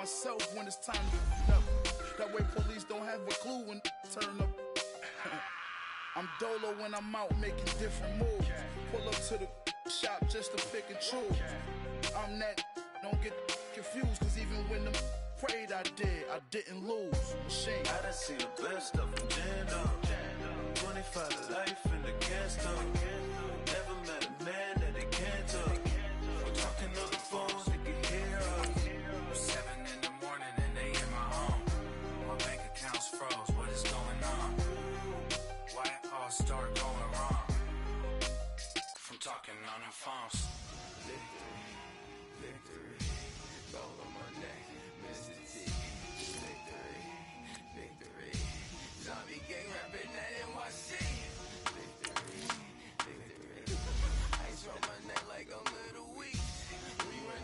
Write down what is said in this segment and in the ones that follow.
myself when it's time to f*** up. That way police don't have a clue when turn up. I'm dolo when I'm out making different moves. Pull up to the shop just to pick and choose. I'm that, don't get confused, cause even when them prayed I didn't lose. Machine. I done seen the best of them jammed up. 25 to life in the gas tank. Never met a man that they can't talk. We're talking on the phones, they can hear us. 7 in the morning and they in my home. My bank account's froze, what is going on? Why it all start going wrong? From talking on the phones. Victory, gold on my neck, Mr. T. Victory, zombie gang rapping that NYC. Victory, ice on my neck like a little weak. We run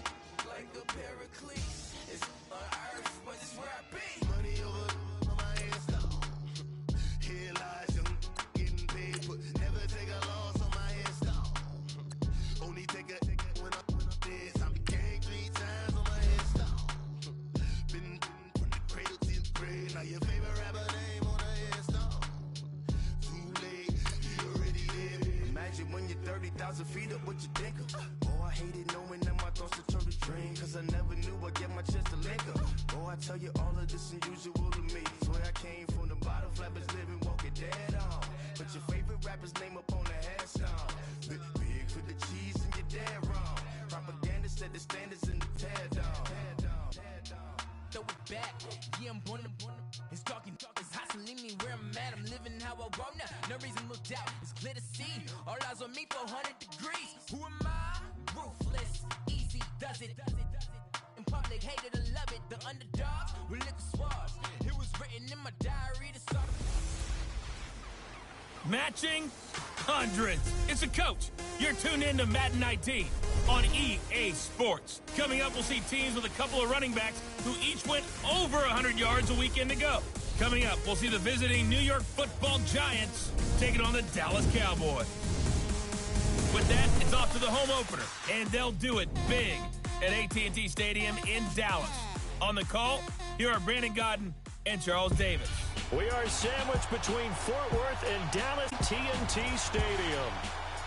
like a Pericles. It's on earth, but it's where I be. Money over on my headstone. Here lies young getting paid, but never take a loss on my headstone. Only take a when I'm dead. Zombie gang 3 times on my headstone. Been from the cradle to the grave. Now your favorite rapper name on a headstone. Too late, you already dead. Imagine when you're 30,000 feet up, what you think of? Oh, I hated knowing that my thoughts would turn to dream, cause I never knew I'd get my chest to link up. Oh, I tell you all of this unusual to me. Swear I came from the bottom, flappers living, walking dead on. Put your favorite rapper's name up on the headstone. Big for the cheese and you're dead wrong. Propaganda set the standards in the tear down. Throw it back, yeah, I'm born to. It's talking, it's hustling me where I'm at. I'm living how I want now. No reason to look out, it's clear to see. All eyes on me for 100 degrees. Who am I? Ruthless, easy, does it. In public, hated or love it. The underdogs with liquor swabs. It was written in my diary to start. Matching hundreds. It's a coach. You're tuned in to Madden 19 on EA Sports. Coming up, we'll see teams with a couple of running backs who each went over 100 yards a weekend ago. Coming up, we'll see the visiting New York Football Giants taking on the Dallas Cowboys. With that, it's off to the home opener, and they'll do it big at AT&T Stadium in Dallas. On the call, here are Brandon Godden and Charles Davis. We are sandwiched between Fort Worth and Dallas TNT Stadium.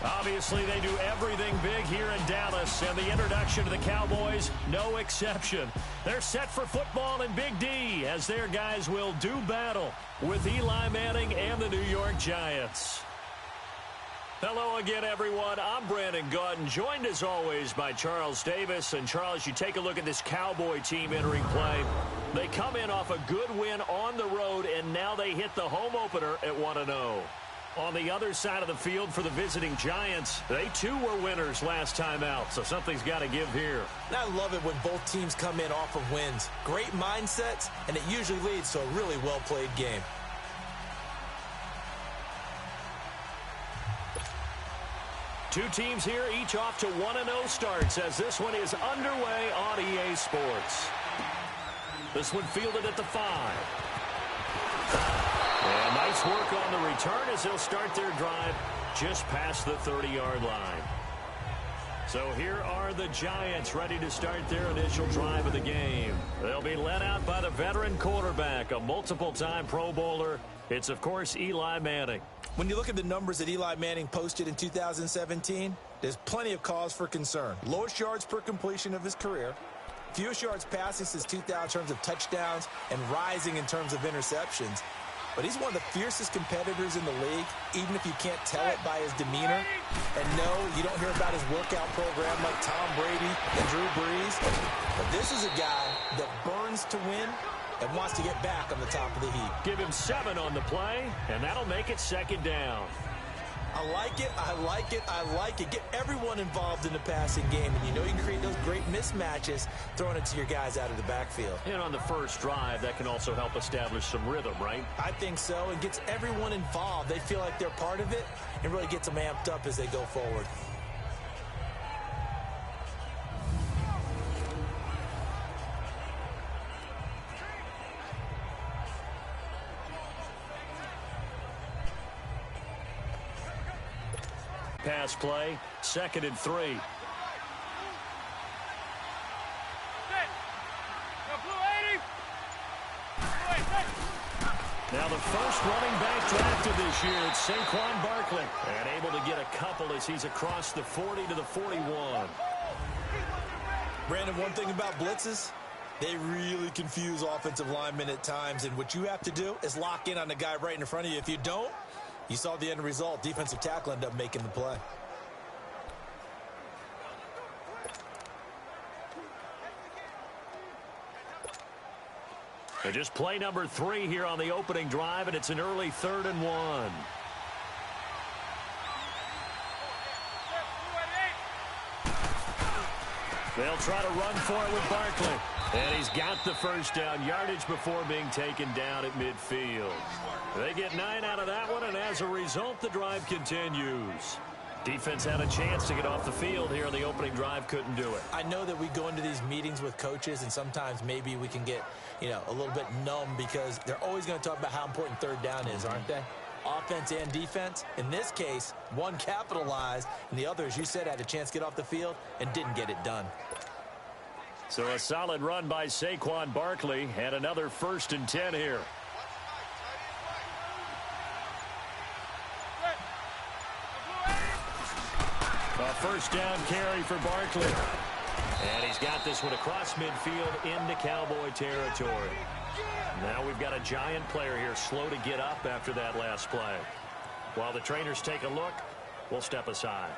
Obviously, they do everything big here in Dallas, and the introduction to the Cowboys, no exception. They're set for football in Big D, as their guys will do battle with Eli Manning and the New York Giants. Hello again, everyone. I'm Brandon Godden, joined as always by Charles Davis. And Charles, you take a look at this Cowboy team entering play. They come in off a good win on the road, and now they hit the home opener at 1-0. On the other side of the field for the visiting Giants, they too were winners last time out, so something's got to give here. I love it when both teams come in off of wins. Great mindsets, and it usually leads to a really well-played game. Two teams here, each off to 1-0 starts as this one is underway on EA Sports. This one fielded at the 5. And nice work on the return as they'll start their drive just past the 30-yard line. So here are the Giants ready to start their initial drive of the game. They'll be led out by the veteran quarterback, a multiple-time Pro Bowler. It's, of course, Eli Manning. When you look at the numbers that Eli Manning posted in 2017, there's plenty of cause for concern. Lowest yards per completion of his career, fewest yards passing since 2000 in terms of touchdowns, and rising in terms of interceptions. But he's one of the fiercest competitors in the league, even if you can't tell it by his demeanor. And no, you don't hear about his workout program like Tom Brady and Drew Brees. But this is a guy that burns to win and wants to get back on the top of the heap. Give him 7 on the play, and that'll make it second down. I like it, I like it, I like it. Get everyone involved in the passing game, and you know you can create those great mismatches throwing it to your guys out of the backfield. And on the first drive, that can also help establish some rhythm, right? I think so. It gets everyone involved. They feel like they're part of it, and really gets them amped up as they go forward. Pass play, 2nd and 3. Now the first running back drafted this year, it's Saquon Barkley. And able to get a couple as he's across the 40 to the 41. Brandon, one thing about blitzes, they really confuse offensive linemen at times. And what you have to do is lock in on the guy right in front of you. If you don't, you saw the end result. Defensive tackle ended up making the play. And just play number 3 here on the opening drive, and it's an early 3rd and 1. They'll try to run for it with Barkley. And he's got the first down yardage before being taken down at midfield. They get 9 out of that one, and as a result, the drive continues. Defense had a chance to get off the field here in the opening drive, couldn't do it. I know that we go into these meetings with coaches, and sometimes maybe we can get, a little bit numb because they're always going to talk about how important third down is, aren't they? Offense and defense. In this case, one capitalized, and the other, as you said, had a chance to get off the field and didn't get it done. So a solid run by Saquon Barkley, and another 1st and 10 here. A first down carry for Barkley. And he's got this one across midfield into Cowboy territory. Now we've got a giant player here slow to get up after that last play. While the trainers take a look, we'll step aside.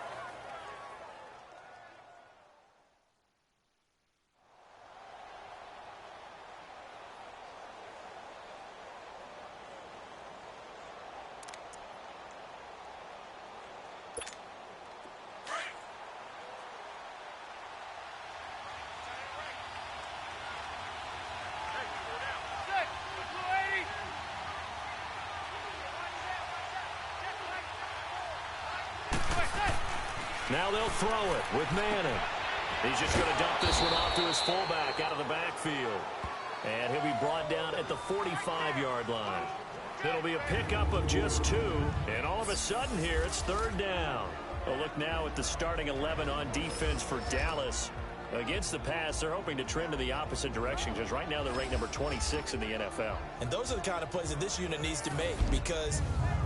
Now they'll throw it with Madden. He's just going to dump this one off to his fullback out of the backfield. And he'll be brought down at the 45-yard line. It'll be a pickup of just 2. And all of a sudden here, it's 3rd down. A look now at the starting 11 on defense for Dallas. Against the pass, they're hoping to trend in the opposite direction because right now they're ranked number 26 in the NFL. And those are the kind of plays that this unit needs to make because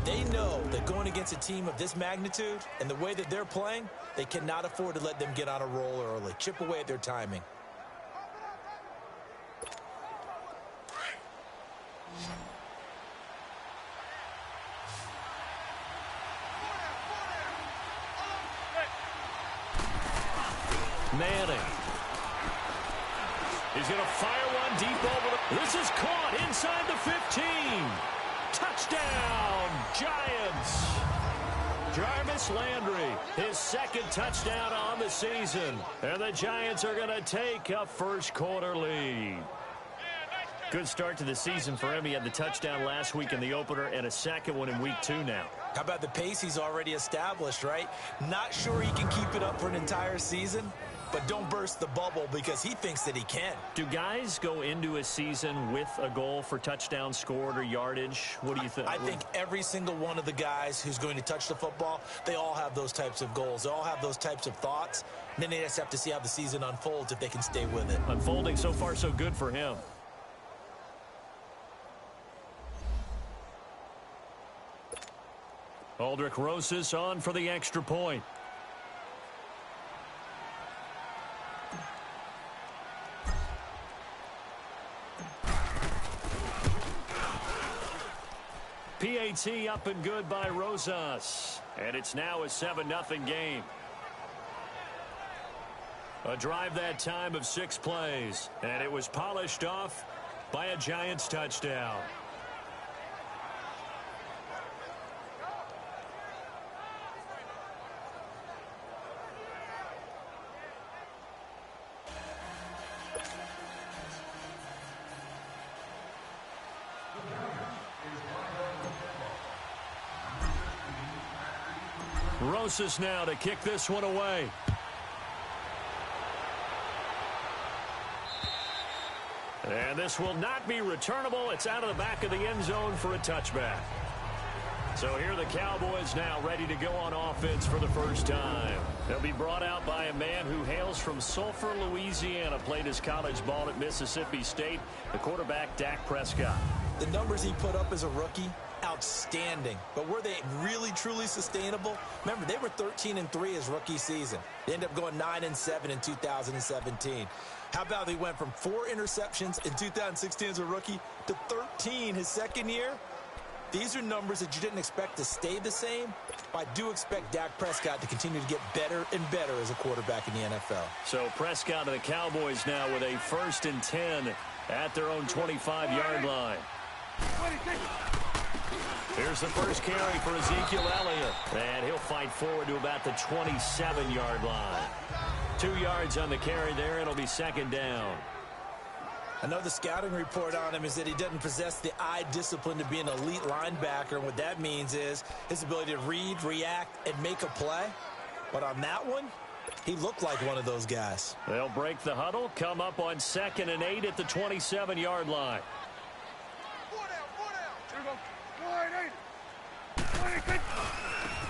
they know that going against a team of this magnitude and the way that they're playing, they cannot afford to let them get on a roll early. Chip away at their timing. Manning. He's going to fire one deep over the... This is caught inside the 15. Touchdown, Giants. Jarvis Landry, his 2nd touchdown on the season. And the Giants are going to take a first-quarter lead. Good start to the season for him. He had the touchdown last week in the opener and a 2nd one in week 2 now. How about the pace he's already established, right? Not sure he can keep it up for an entire season, but don't burst the bubble because he thinks that he can. Do guys go into a season with a goal for touchdowns scored or yardage? What do you think? I think every single one of the guys who's going to touch the football, they all have those types of goals. They all have those types of thoughts. And then they just have to see how the season unfolds if they can stay with it. Unfolding so far so good for him. Aldrich Rosas on for the extra point. PAT up and good by Rosas. And it's now a 7-0 game. A drive that time of 6 plays. And it was polished off by a Giants touchdown. Rosas now to kick this one away. And this will not be returnable. It's out of the back of the end zone for a touchback. So here are the Cowboys now ready to go on offense for the first time. They'll be brought out by a man who hails from Sulphur, Louisiana, played his college ball at Mississippi State, the quarterback Dak Prescott. The numbers he put up as a rookie, outstanding. But were they really, truly sustainable? Remember, they were 13-3 his rookie season. They ended up going 9-7 in 2017. How about they went from 4 interceptions in 2016 as a rookie to 13 his second year? These are numbers that you didn't expect to stay the same, but I do expect Dak Prescott to continue to get better and better as a quarterback in the NFL. So Prescott and the Cowboys now with a 1st and 10 at their own 25-yard line. Here's the first carry for Ezekiel Elliott, and he'll fight forward to about the 27-yard line. 2 yards on the carry there, and it'll be 2nd down. I know the scouting report on him is that he doesn't possess the eye discipline to be an elite linebacker. And what that means is his ability to read, react, and make a play. But on that one, he looked like one of those guys. They'll break the huddle, come up on 2nd and 8 at the 27-yard line.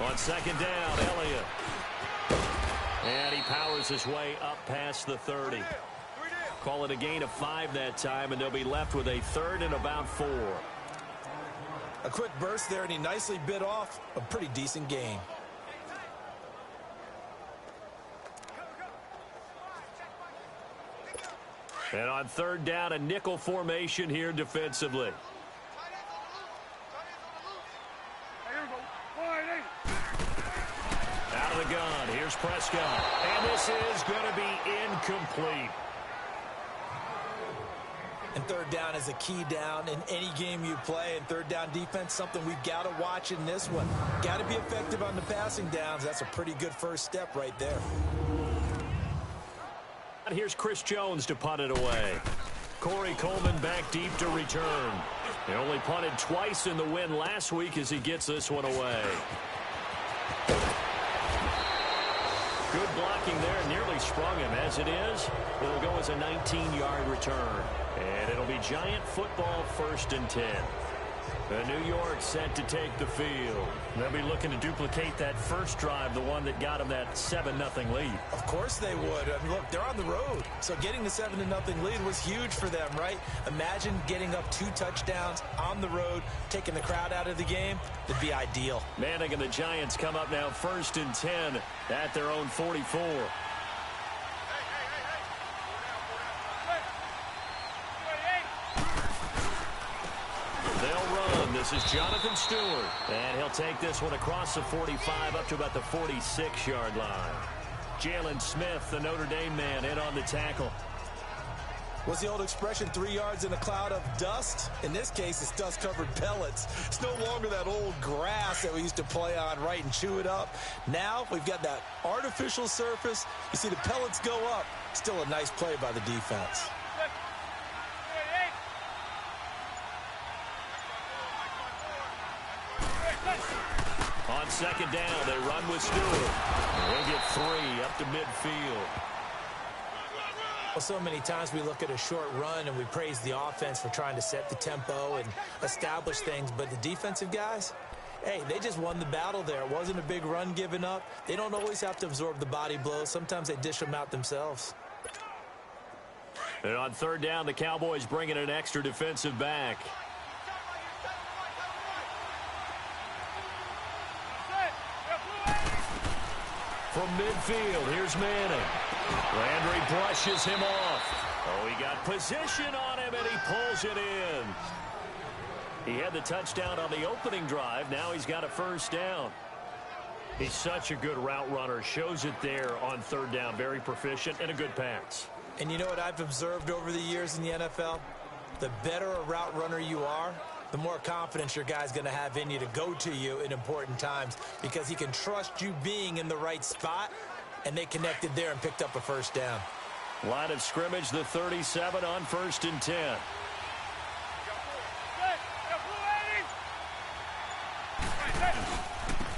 On 2nd down, Elliott. And he powers his way up past the 30. Call it a gain of 5 that time, and they'll be left with a 3rd and about 4. A quick burst there, and he nicely bit off a pretty decent gain. And on 3rd down, a nickel formation here defensively. Out of the gun, here's Prescott. And this is going to be incomplete. And 3rd down is a key down in any game you play. And 3rd down defense, something we've got to watch in this one. Got to be effective on the passing downs. That's a pretty good first step right there. Here's Chris Jones to punt it away. Corey Coleman back deep to return. He only punted twice in the win last week as he gets this one away. Good blocking there, nearly sprung him. As it is, it'll go as a 19-yard return. And it'll be Giant football 1st and 10. New York set to take the field. They'll be looking to duplicate that first drive, the one that got them that 7-0 lead. Of course they would. I mean, look, they're on the road. So getting the 7-0 lead was huge for them, right? Imagine getting up 2 touchdowns on the road, taking the crowd out of the game. It'd be ideal. Manning and the Giants come up now 1st and 10 at their own 44. This is Jonathan Stewart, and he'll take this one across the 45 up to about the 46-yard line. Jalen Smith, the Notre Dame man, in on the tackle. What's the old expression, 3 yards in a cloud of dust? In this case, it's dust-covered pellets. It's no longer that old grass that we used to play on, right, and chew it up. Now we've got that artificial surface. You see the pellets go up. Still a nice play by the defense. On 2nd down, they run with Stewart. They'll get 3 up to midfield. Well, so many times we look at a short run and we praise the offense for trying to set the tempo and establish things, but the defensive guys, hey, they just won the battle there. It wasn't a big run given up. They don't always have to absorb the body blows. Sometimes they dish them out themselves. And on 3rd down, the Cowboys bring in an extra defensive back. From midfield, here's Manning. Landry brushes him off. Oh, he got position on him, and he pulls it in. He had the touchdown on the opening drive. Now he's got a 1st down. He's such a good route runner. Shows it there on 3rd down. Very proficient and a good pass. And you know what I've observed over the years in the NFL? The better a route runner you are, the more confidence your guy's going to have in you to go to you in important times because he can trust you being in the right spot, and they connected there and picked up a 1st down. Line of scrimmage, the 37 on 1st and 10.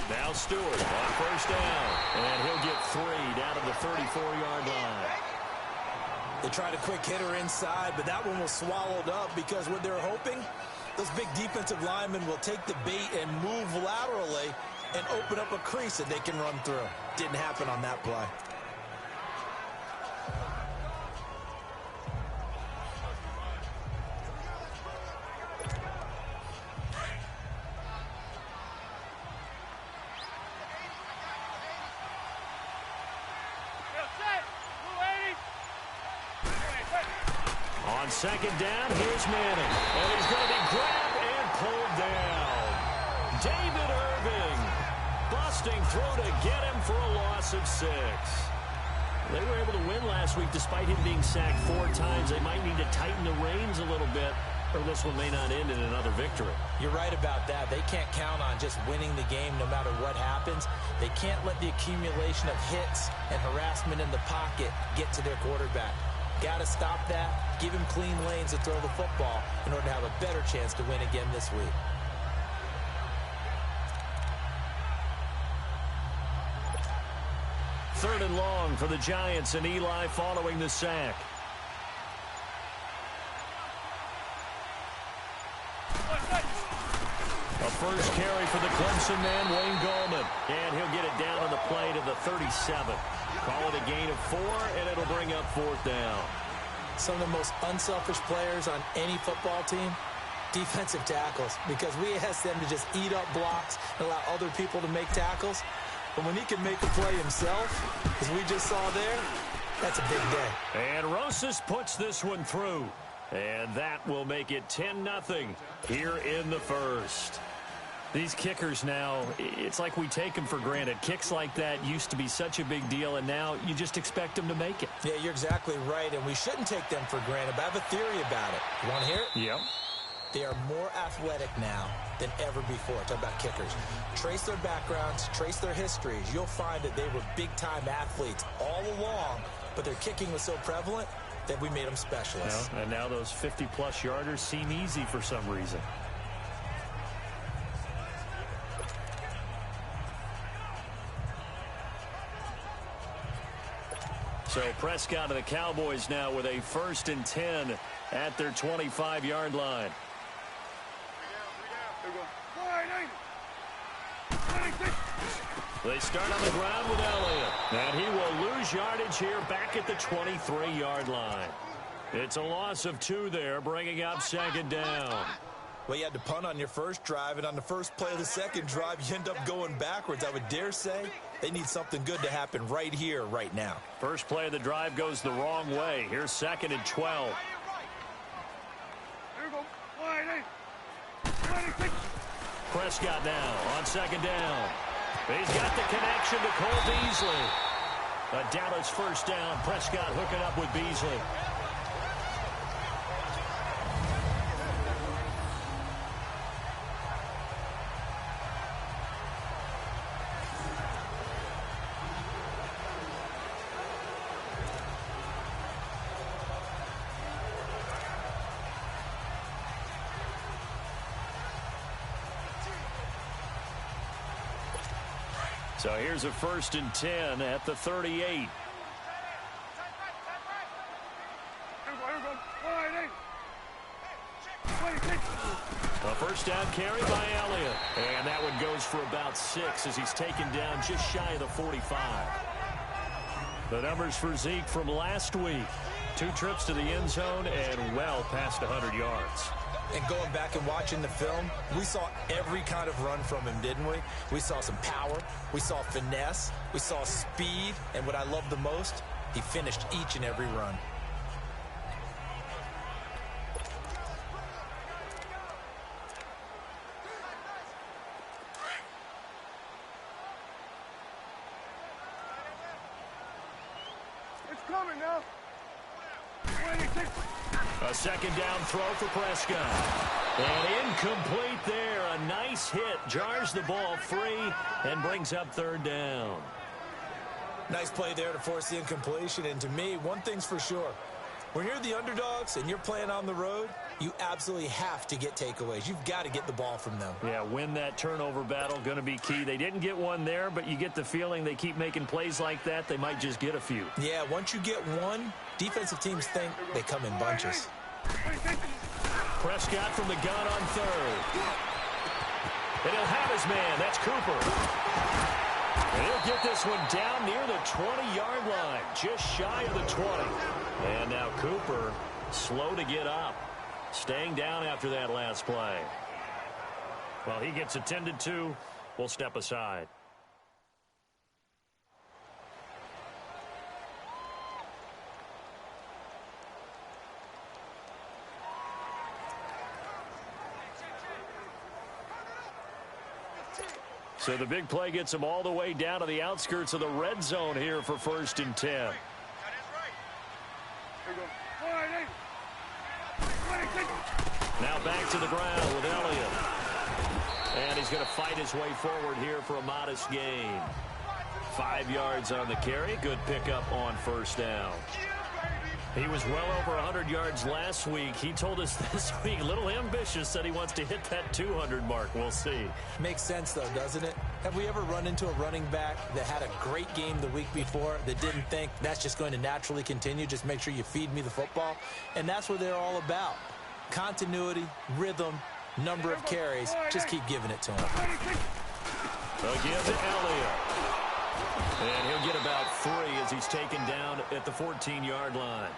Now Stewart on 1st down, and he'll get 3 down to the 34-yard line. They tried a quick hitter inside, but that one was swallowed up because what they're hoping Those big defensive linemen will take the bait and move laterally and open up a crease that they can run through. Didn't happen on that play. On second down, here's Manning. And he's going to be grabbed and pulled down. David Irving busting through to get him for a loss of 6. They were able to win last week despite him being sacked 4 times. They might need to tighten the reins a little bit, or this one may not end in another victory. You're right about that. They can't count on just winning the game no matter what happens. They can't let the accumulation of hits and harassment in the pocket get to their quarterback. Got to stop that, give him clean lanes to throw the football in order to have a better chance to win again this week. Third and long for the Giants, and Eli following the sack. A first carry for the Clemson man, Wayne Gallman. And he'll get it down on the play to the 37. Call it a gain of 4, and it'll bring up 4th down. Some of the most unselfish players on any football team, defensive tackles, because we ask them to just eat up blocks and allow other people to make tackles. But when he can make a play himself, as we just saw there, that's a big day. And Rosas puts this one through. And that will make it 10-0 here in the first. These kickers now, it's like we take them for granted. Kicks like that used to be such a big deal, and now you just expect them to make it. Yeah, you're exactly right, and we shouldn't take them for granted, but I have a theory about it. You want to hear it? Yep. They are more athletic now than ever before. Talk about kickers. Trace their backgrounds, trace their histories. You'll find that they were big-time athletes all along, but their kicking was so prevalent that we made them specialists. Yeah, and now those 50-plus yarders seem easy for some reason. So Prescott and the Cowboys now with a 1st and 10 at their 25-yard line. They start on the ground with Elliott. And he will lose yardage here back at the 23-yard line. It's a loss of 2 there, bringing up 2nd down. Well, you had to punt on your first drive, and on the first play of the second drive, you end up going backwards. I would dare say they need something good to happen right here, right now. First play of the drive goes the wrong way. Here's 2nd and 12. Prescott now on 2nd down. He's got the connection to Cole Beasley. A Dallas first down. Prescott hooking up with Beasley. So here's a 1st and 10 at the 38. A first down carry by Elliott. And that one goes for about 6 as he's taken down just shy of the 45. The numbers for Zeke from last week. 2 trips to the end zone and well past 100 yards. And going back and watching the film, we saw every kind of run from him, didn't we? We saw some power, we saw finesse, we saw speed, and what I love the most, he finished each and every run. It's coming now. A 2nd down throw for Prescott. And incomplete there. A nice hit. Jars the ball free and brings up 3rd down. Nice play there to force the incompletion. And to me, one thing's for sure. When you're the underdogs and you're playing on the road, you absolutely have to get takeaways. You've got to get the ball from them. Yeah, win that turnover battle, going to be key. They didn't get one there, but you get the feeling they keep making plays like that, they might just get a few. Yeah, once you get one, defensive teams think they come in bunches. Prescott from the gun on third. And he'll have his man. That's Cooper. And he'll get this one down near the 20-yard line, just shy of the 20. And now Cooper, slow to get up, staying down after that last play. Well, he gets attended to. We'll step aside. So the big play gets him all the way down to the outskirts of the red zone here for 1st and 10. Now back to the ground with Elliott. And he's going to fight his way forward here for a modest gain. 5 yards on the carry. Good pickup on 1st down. He was well over 100 yards last week. He told us this week, a little ambitious, said he wants to hit that 200 mark. We'll see. Makes sense, though, doesn't it? Have we ever run into a running back that had a great game the week before that didn't think that's just going to naturally continue? Just make sure you feed me the football. And that's what they're all about. Continuity, rhythm, number of carries. Just keep giving it to him. Again to Elliott. And he'll get about 3 as he's taken down at the 14-yard line.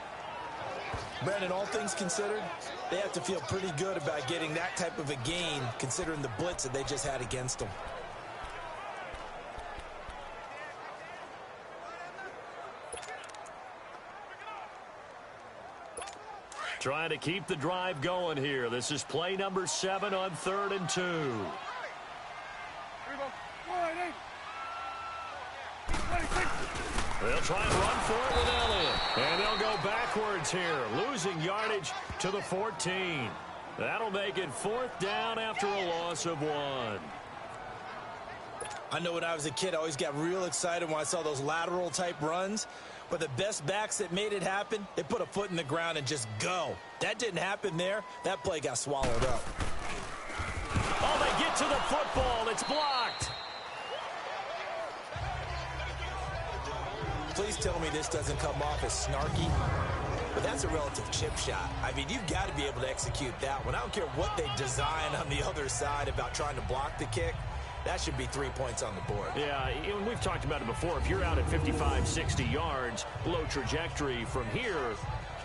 Brandon, all things considered, they have to feel pretty good about getting that type of a gain considering the blitz that they just had against them. Trying to keep the drive going here. This is play number 7 on 3rd and 2. They'll try and run for it with Elliott. And they'll go backwards here, losing yardage to the 14. That'll make it 4th down after a loss of 1. I know when I was a kid, I always got real excited when I saw those lateral-type runs. But the best backs that made it happen, they put a foot in the ground and just go. That didn't happen there. That play got swallowed up. Oh, they get to the football. It's blocked. Please tell me this doesn't come off as snarky, but that's a relative chip shot. I mean, you've got to be able to execute that one. I don't care what they design on the other side about trying to block the kick. That should be 3 points on the board. Yeah, we've talked about it before. If you're out at 55, 60 yards, low trajectory from here,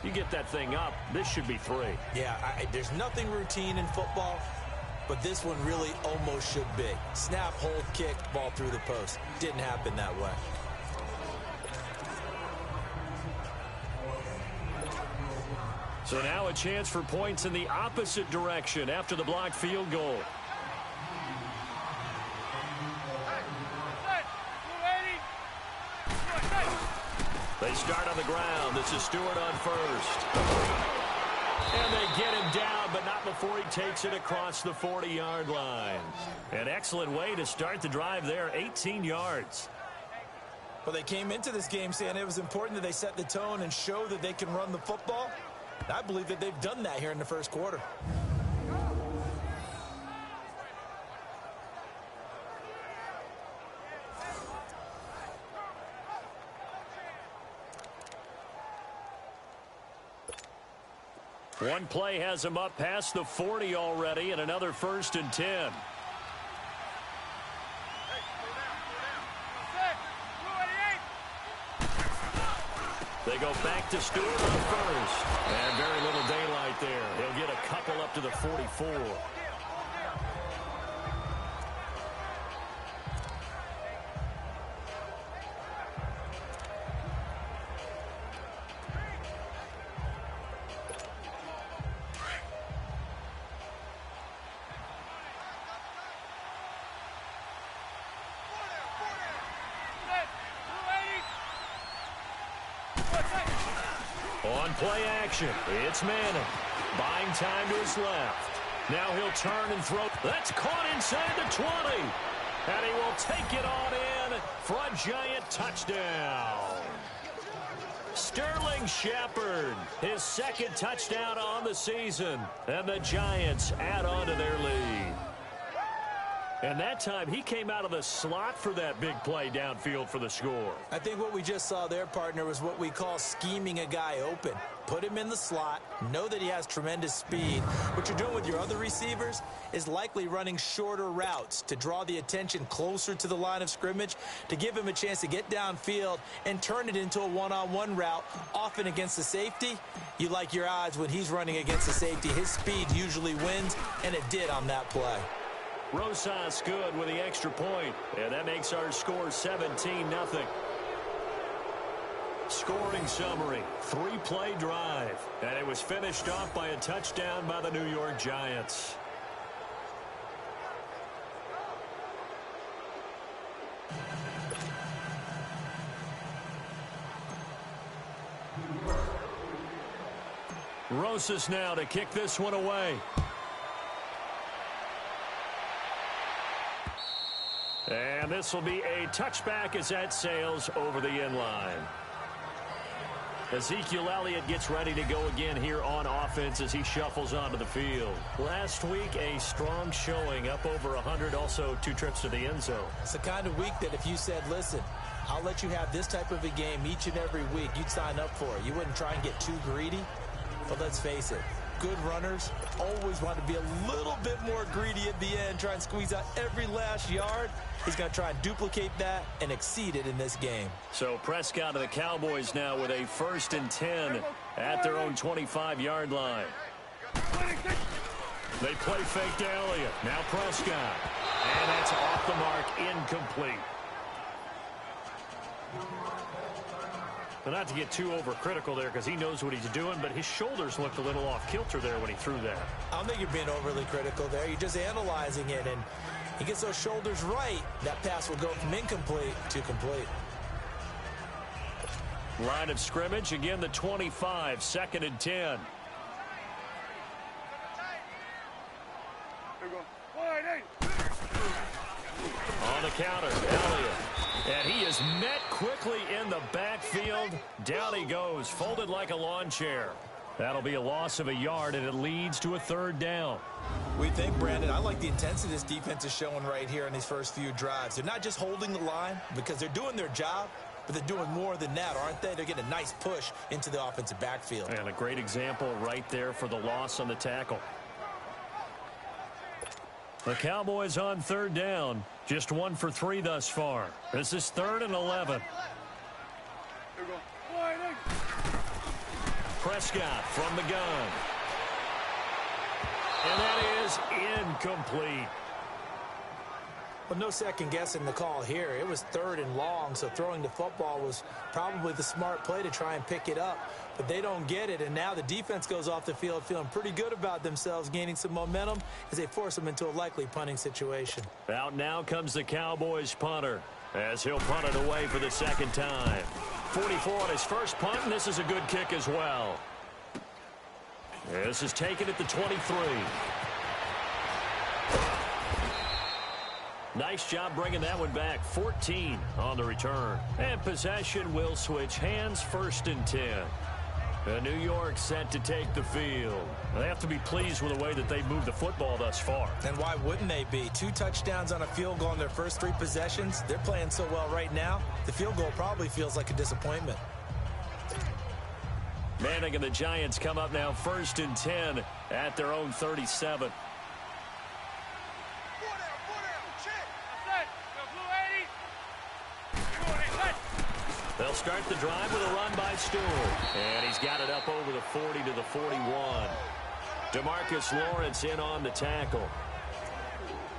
you get that thing up, this should be 3. Yeah, there's nothing routine in football, but this one really almost should be. Snap, hold, kick, ball through the post. Didn't happen that way. So now a chance for points in the opposite direction after the blocked field goal. They start on the ground. This is Stewart on first. And they get him down, but not before he takes it across the 40-yard line. An excellent way to start the drive there, 18 yards. Well, they came into this game saying it was important that they set the tone and show that they can run the football. I believe that they've done that here in the first quarter. One play has him up past the 40 already, and another 1st and 10. They go back to Stewart on first. And very little daylight there. He'll get a couple up to the 44. On play action, it's Manning. Buying time to his left. Now he'll turn and throw. That's caught inside the 20. And he will take it on in for a giant touchdown. Sterling Shepard, his 2nd touchdown on the season. And the Giants add on to their lead. And that time, he came out of the slot for that big play downfield for the score. I think what we just saw there, partner, was what we call scheming a guy open. put him in the slot, know that he has tremendous speed. What you're doing with your other receivers is likely running shorter routes to draw the attention closer to the line of scrimmage, to give him a chance to get downfield and turn it into a one-on-one route, often against the safety. You like your odds when he's running against the safety. His speed usually wins, and it did on that play. Rosas good with the extra point, and that makes our score 17-0. Scoring summary, 3-play drive, and it was finished off by a touchdown by the New York Giants. Rosas now to kick this one away. And this will be a touchback as that sails over the end line. Ezekiel Elliott gets ready to go again here on offense as he shuffles onto the field. Last week, a strong showing, up over 100, also 2 trips to the end zone. It's the kind of week that if you said, listen, I'll let you have this type of a game each and every week, you'd sign up for it. You wouldn't try and get too greedy. But let's face it, good runners always want to be a little bit more greedy at the end, try and squeeze out every last yard. He's going to try and duplicate that and exceed it in this game. So Prescott of the Cowboys now with a 1st and 10 at their own 25-yard line. They play fake to Elliott. Now Prescott. And that's off the mark, incomplete. But not to get too overcritical there because he knows what he's doing, but his shoulders looked a little off kilter there when he threw that. I don't think you're being overly critical there. You're just analyzing it, and he gets those shoulders right. That pass will go from incomplete to complete. Line of scrimmage, again the 25, 2nd and 10. On the counter, Elliott. And he is met quickly in the backfield. Down he goes, folded like a lawn chair. That'll be a loss of a yard, and it leads to a 3rd down. We think, Brandon, I like the intensity this defense is showing right here in these first few drives. They're not just holding the line because they're doing their job, but they're doing more than that, aren't they? They're getting a nice push into the offensive backfield. And a great example right there for the loss on the tackle. The Cowboys on 3rd down. Just 1 for 3 thus far. This is 3rd and 11. Prescott from the gun. And that is incomplete. Well, no second guessing the call here. It was 3rd and long, so throwing the football was probably the smart play to try and pick it up. But they don't get it, and now the defense goes off the field feeling pretty good about themselves, gaining some momentum as they force them into a likely punting situation. Out now comes the Cowboys punter as he'll punt it away for the 2nd time. 44 on his first punt, and this is a good kick as well. This is taken at the 23. Nice job bringing that one back. 14 on the return. And possession will switch hands, 1st and 10. New York set to take the field. They have to be pleased with the way that they've moved the football thus far. And why wouldn't they be? 2 touchdowns on a field goal in their first 3 possessions. They're playing so well right now, the field goal probably feels like a disappointment. Manning and the Giants come up now 1st and 10 at their own 37. They'll start the drive with a run by Stewart. And he's got it up over the 40 to the 41. DeMarcus Lawrence in on the tackle.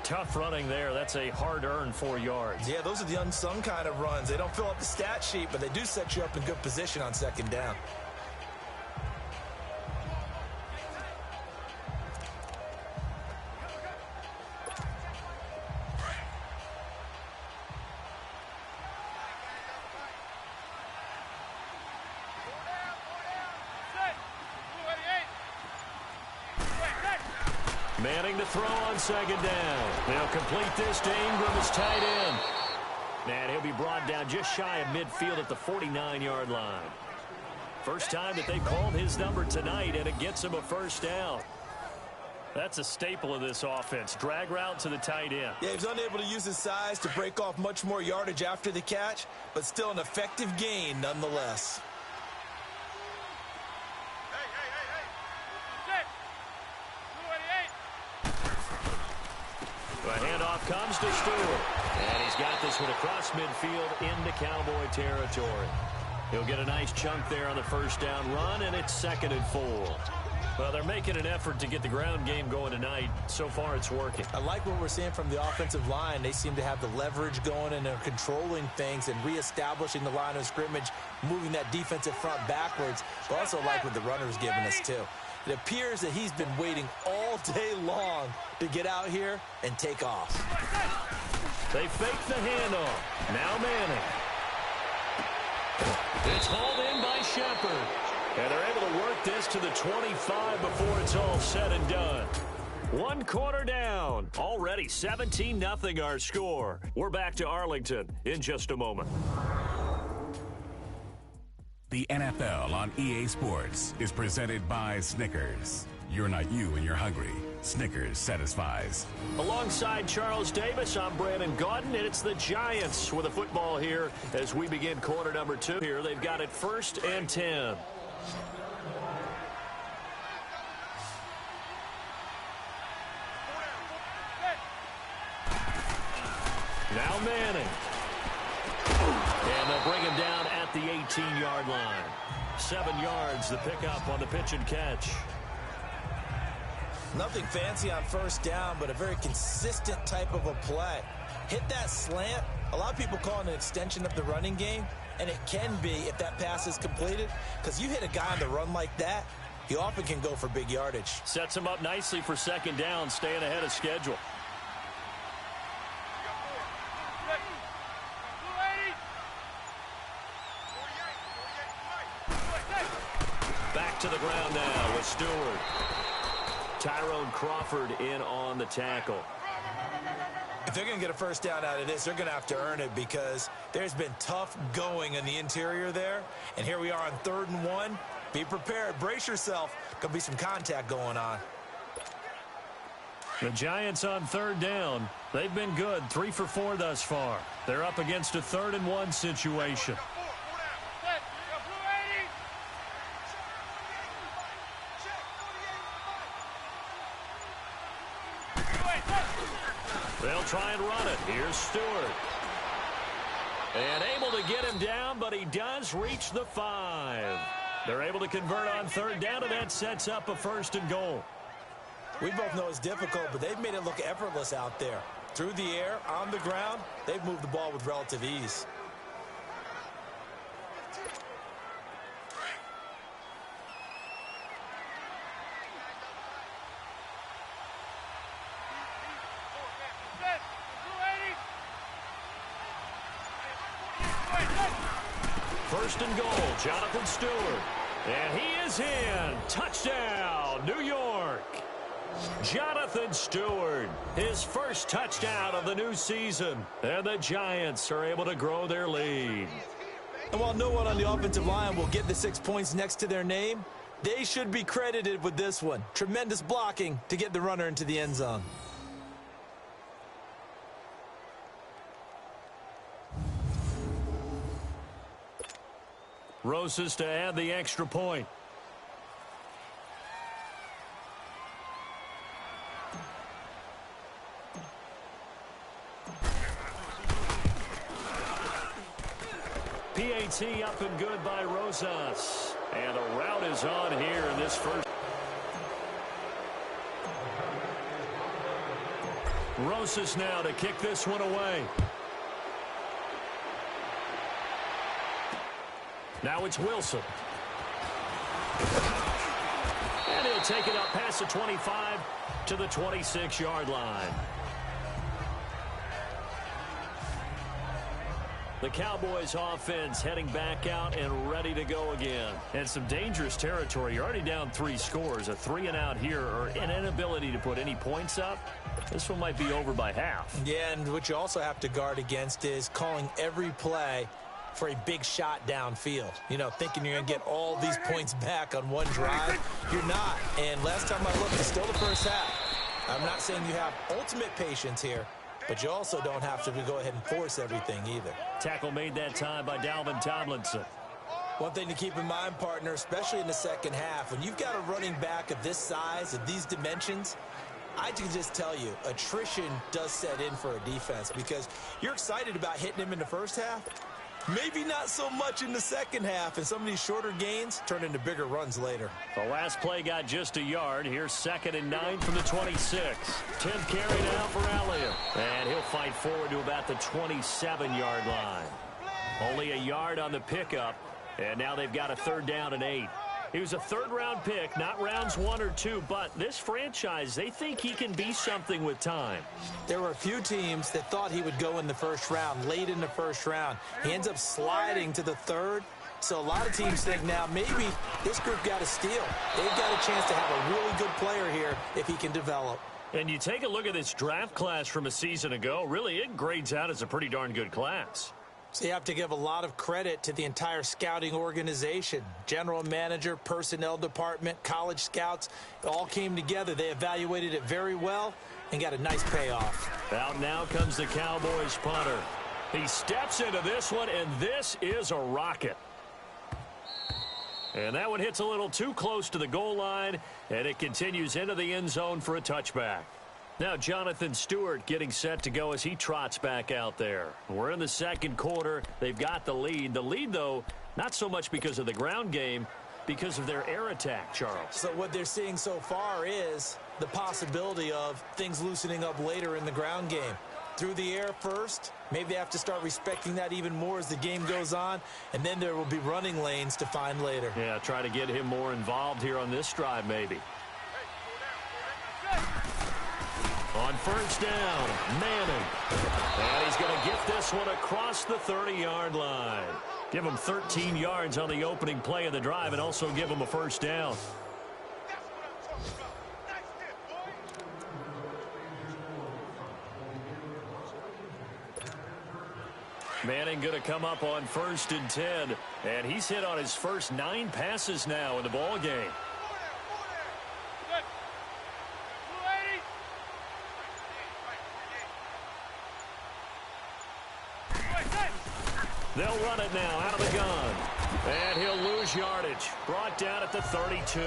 Tough running there. That's a hard-earned 4 yards. Yeah, those are the unsung kind of runs. They don't fill up the stat sheet, but they do set you up in good position on 2nd down. Manning to throw on 2nd down. They'll complete this to Ingram as tight end. And he'll be brought down just shy of midfield at the 49-yard line. First time that they've called his number tonight, and it gets him a 1st down. That's a staple of this offense. Drag route to the tight end. Yeah, he was unable to use his size to break off much more yardage after the catch, but still an effective gain nonetheless. handoff comes to Stewart. And he's got this one across midfield into Cowboy territory. He'll get a nice chunk there on the first down run, and it's 2nd and 4. Well, they're making an effort to get the ground game going tonight. So far, it's working. I like what we're seeing from the offensive line. They seem to have the leverage going, and they're controlling things and reestablishing the line of scrimmage, moving that defensive front backwards. But also like what the runner's giving us, too. It appears that he's been waiting all day long to get out here and take off. They fake the handoff. Now Manning. It's hauled in by Shepard. And they're able to work this to the 25 before it's all said and done. 1 quarter down. Already 17-0 our score. We're back to Arlington in just a moment. The NFL on EA Sports is presented by Snickers. You're not you when you're hungry. Snickers satisfies. Alongside Charles Davis, I'm Brandon Gaudin, and it's the Giants with a football here as we begin quarter number 2 here. They've got it 1st and 10. Now Manning. And they'll bring him down at the 18-yard line. 7 yards, the pickup on the pitch and catch. Nothing fancy on first down, but a very consistent type of a play. Hit that slant. A lot of people call it an extension of the running game, and it can be if that pass is completed, because you hit a guy on the run like that, he often can go for big yardage. Sets him up nicely for 2nd down, staying ahead of schedule. Back to the ground now with Stewart. Tyrone Crawford in on the tackle. If they're going to get a first down out of this, they're going to have to earn it because there's been tough going in the interior there. And here we are on 3rd and 1. Be prepared. Brace yourself. Could be some contact going on. The Giants on 3rd down. They've been good. 3 for 4 thus far. They're up against a 3rd and 1 situation. They'll try and run it. Here's Stewart. And able to get him down, but he does reach the 5. They're able to convert on 3rd down, and that sets up a 1st and goal. We both know it's difficult, but they've made it look effortless out there. Through the air, on the ground, they've moved the ball with relative ease. First and goal, Jonathan Stewart. And he is in. Touchdown, New York. Jonathan Stewart, his first touchdown of the new season. And the Giants are able to grow their lead. And while no one on the offensive line will get the 6 points next to their name, they should be credited with this one. Tremendous blocking to get the runner into the end zone. Rosas to add the extra point. PAT up and good by Rosas. And a route is on here in this first. Rosas now to kick this one away. Now it's Wilson. And he'll take it up past the 25 to the 26-yard line. The Cowboys offense heading back out and ready to go again. And some dangerous territory. You're already down 3 scores. A 3-and-out here or an inability to put any points up. This one might be over by half. Yeah, and what you also have to guard against is calling every play for a big shot downfield. You know, thinking you're going to get all these points back on one drive. You're not. And last time I looked, it's still the first half. I'm not saying you have ultimate patience here, but you also don't have to go ahead and force everything either. Tackle made that time by Dalvin Tomlinson. One thing to keep in mind, partner, especially in the second half, when you've got a running back of this size, of these dimensions, I can just tell you, attrition does set in for a defense because you're excited about hitting him in the first half. Maybe not so much in the second half, and some of these shorter gains turn into bigger runs later. The last play got just a yard. Here's 2nd and 9 from the 26. 10th carry now for Elliott. And he'll fight forward to about the 27-yard line. Only a yard on the pickup, and now they've got a 3rd down and 8. He was a 3rd-round pick, not rounds 1 or 2, but this franchise, they think he can be something with time. There were a few teams that thought he would go in the first round, late in the first round. He ends up sliding to the 3rd. So a lot of teams think now maybe this group got a steal. They've got a chance to have a really good player here if he can develop. And you take a look at this draft class from a season ago, really it grades out as a pretty darn good class. So you have to give a lot of credit to the entire scouting organization. General manager, personnel department, college scouts, it all came together. They evaluated it very well and got a nice payoff. Out now comes the Cowboys punter. He steps into this one, and this is a rocket. And that one hits a little too close to the goal line, and it continues into the end zone for a touchback. Now Jonathan Stewart getting set to go as he trots back out there. We're in the second quarter. They've got the lead. The lead, though, not so much because of the ground game, because of their air attack, Charles. So what they're seeing so far is the possibility of things loosening up later in the ground game. Through the air first, maybe they have to start respecting that even more as the game goes on, and then there will be running lanes to find later. Yeah, try to get him more involved here on this drive, maybe. On 1st down, Manning. And he's going to get this one across the 30-yard line. Give him 13 yards on the opening play of the drive and also give him a 1st down. Manning going to come up on 1st and 10. And he's hit on his first 9 passes now in the ball game. They'll run it now out of the gun. And he'll lose yardage. Brought down at the 32.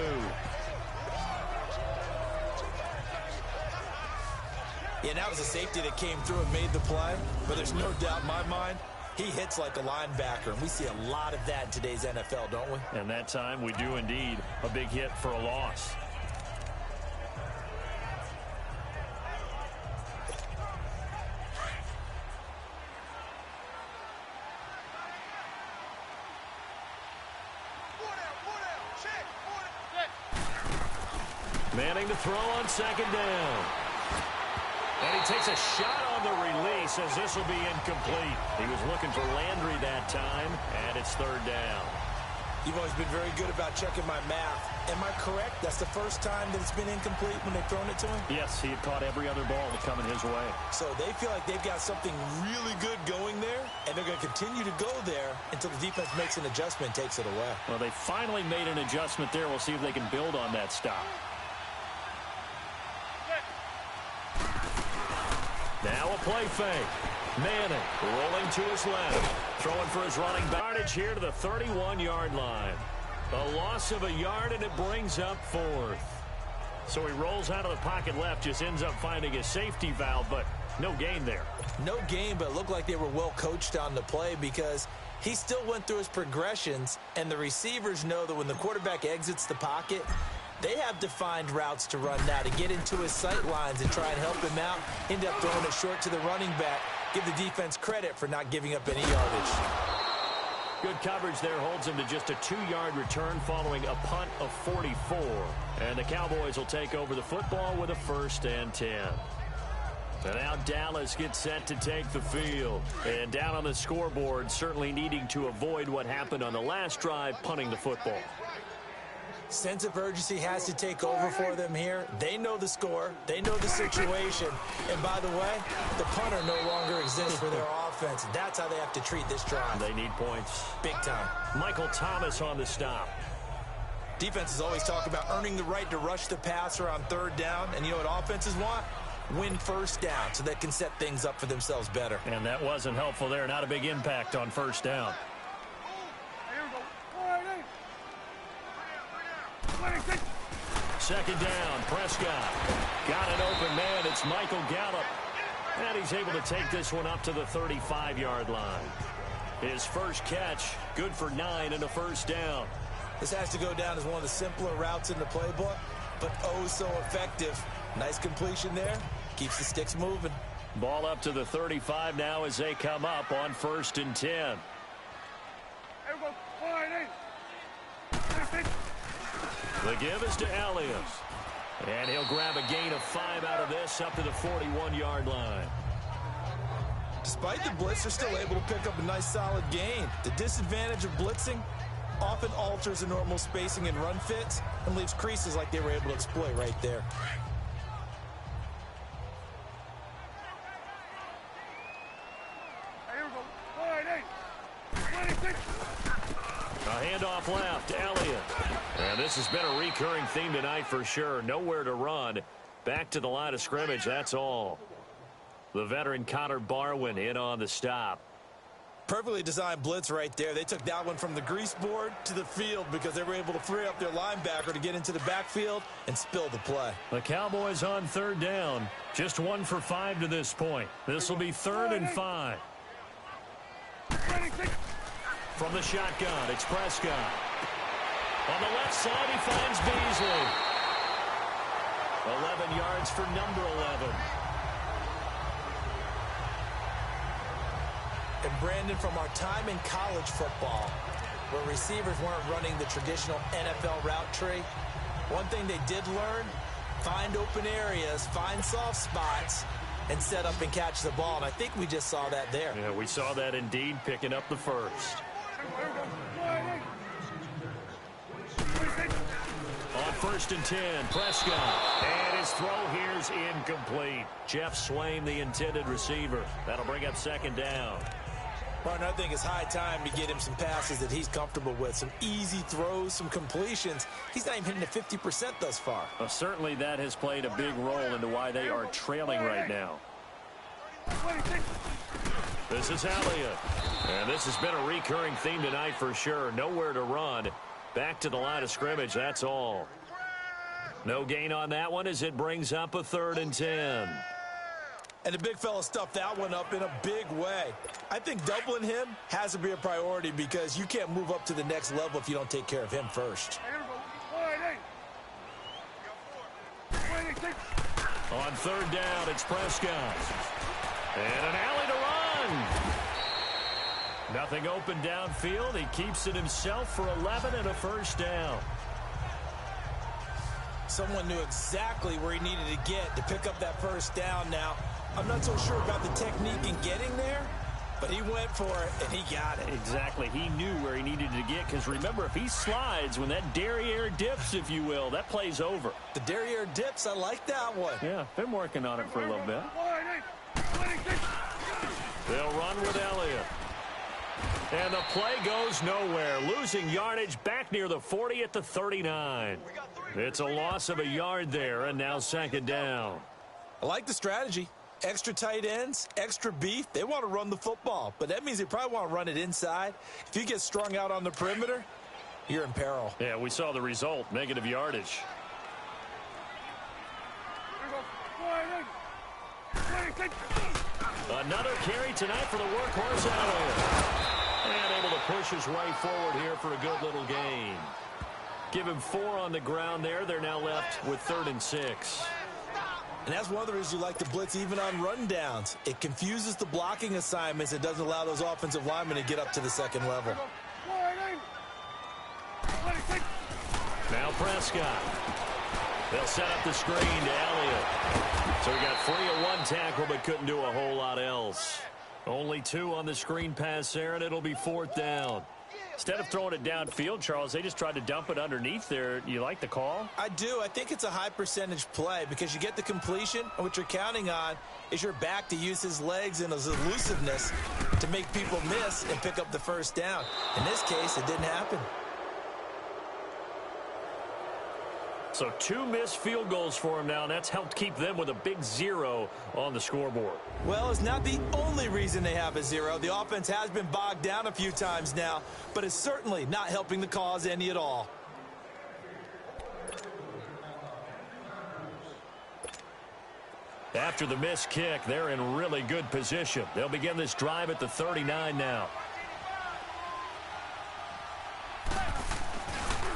Yeah, that was a safety that came through and made the play. But there's no doubt in my mind, he hits like a linebacker. And we see a lot of that in today's NFL, don't we? And that time we do indeed. A big hit for a loss. Manning to throw on 2nd down. And he takes a shot on the release as this will be incomplete. He was looking for Landry that time, and it's 3rd down. You've always been very good about checking my math. Am I correct? That's the first time that it's been incomplete when they've thrown it to him? Yes, he had caught every other ball coming his way. So they feel like they've got something really good going there, and they're going to continue to go there until the defense makes an adjustment and takes it away. Well, they finally made an adjustment there. We'll see if they can build on that stop. Now a play fake. Manning rolling to his left. Throwing for his running back. Yardage here to the 31-yard line. A loss of a yard, and it brings up 4th. So he rolls out of the pocket left, just ends up finding a safety valve, but no gain there. No gain, but it looked like they were well coached on the play because he still went through his progressions, and the receivers know that when the quarterback exits the pocket, they have defined routes to run now to get into his sight lines and try and help him out. End up throwing it short to the running back. Give the defense credit for not giving up any yardage. Good coverage there holds him to just a 2-yard return following a punt of 44. And the Cowboys will take over the football with a 1st and 10. And now Dallas gets set to take the field. And down on the scoreboard, certainly needing to avoid what happened on the last drive, punting the football. Sense of urgency has to take over for them here. They know the score. They know the situation. And by the way, the punter no longer exists for their offense. That's how they have to treat this drive. They need points. Big time. Michael Thomas on the stop. Defenses always talk about earning the right to rush the passer on 3rd down. And you know what offenses want? Win 1st down so they can set things up for themselves better. And that wasn't helpful there. Not a big impact on 1st down. second down. Prescott got an open man. It's Michael Gallup. And he's able to take this one up to the 35-yard line. His first catch, good for 9 and a first down. This has to go down as one of the simpler routes in the playbook, but oh so effective. Nice completion there. Keeps the sticks moving. Ball up to the 35 now as they come up on 1st and 10. The give is to Elliott. And he'll grab a gain of 5 out of this up to the 41-yard line. Despite the blitz, they're still able to pick up a nice solid gain. The disadvantage of blitzing often alters the normal spacing and run fits and leaves creases like they were able to exploit right there. A handoff left, Elliott. And this has been a recurring theme tonight for sure. Nowhere to run. Back to the line of scrimmage, that's all. The veteran Connor Barwin in on the stop. Perfectly designed blitz right there. They took that one from the grease board to the field because they were able to free up their linebacker to get into the backfield and spill the play. The Cowboys on 3rd down. Just 1 for 5 to this point. This will be 3rd and 5. From the shotgun, it's Prescott. On the left side, he finds Beasley. 11 yards for number 11. And Brandon, from our time in college football, where receivers weren't running the traditional NFL route tree, one thing they did learn, find open areas, find soft spots, and set up and catch the ball. And I think we just saw that there. Yeah, we saw that indeed, picking up the first. On 1st and 10, Prescott. And his throw here's incomplete. Jeff Swain, the intended receiver. That'll bring up 2nd down. Martin, I think it's high time to get him some passes that he's comfortable with. Some easy throws, some completions. He's not even hitting at 50% thus far. Well, certainly that has played a big role into why they are trailing right now. This is Elliott. And this has been a recurring theme tonight for sure. Nowhere to run. Back to the line of scrimmage, that's all. No gain on that one as it brings up a 3rd and 10. And the big fella stuffed that one up in a big way. I think doubling him has to be a priority because you can't move up to the next level if you don't take care of him first. On 3rd down, it's Prescott. And an alley to run. Nothing open downfield. He keeps it himself for 11 and a first down. Someone knew exactly where he needed to get to pick up that first down now. I'm not so sure about the technique in getting there, but he went for it, and he got it. Exactly. He knew where he needed to get, because remember, if he slides, when that derriere dips, if you will, that play's over. The derriere dips, I like that one. Yeah, been working on it for a little bit. They'll run with Elliott. And the play goes nowhere. Losing yardage back near the 40 at the 39. It's a loss of a yard there, and now 2nd down. I like the strategy. Extra tight ends, extra beef. They want to run the football, but that means they probably want to run it inside. If you get strung out on the perimeter, you're in peril. Yeah, we saw the result, negative yardage. Another carry tonight for the workhorse Elliott. And able to push his way forward here for a good little gain. Give him 4 on the ground there. They're now left with 3rd and 6. And that's one of the reasons you like to blitz even on rundowns. It confuses the blocking assignments. It doesn't allow those offensive linemen to get up to the 2nd level. Now Prescott. They'll set up the screen to Elliott. So he got free of 1 tackle but couldn't do a whole lot else. Only 2 on the screen pass there, and it'll be 4th down. Instead of throwing it downfield, Charles, they just tried to dump it underneath there. You like the call? I do. I think it's a high percentage play because you get the completion, and what you're counting on is your back to use his legs and his elusiveness to make people miss and pick up the first down. In this case, it didn't happen. So 2 missed field goals for him now, and that's helped keep them with a big 0 on the scoreboard. Well, it's not the only reason they have a 0. The offense has been bogged down a few times now, but it's certainly not helping the cause any at all. After the missed kick, they're in really good position. They'll begin this drive at the 39 now.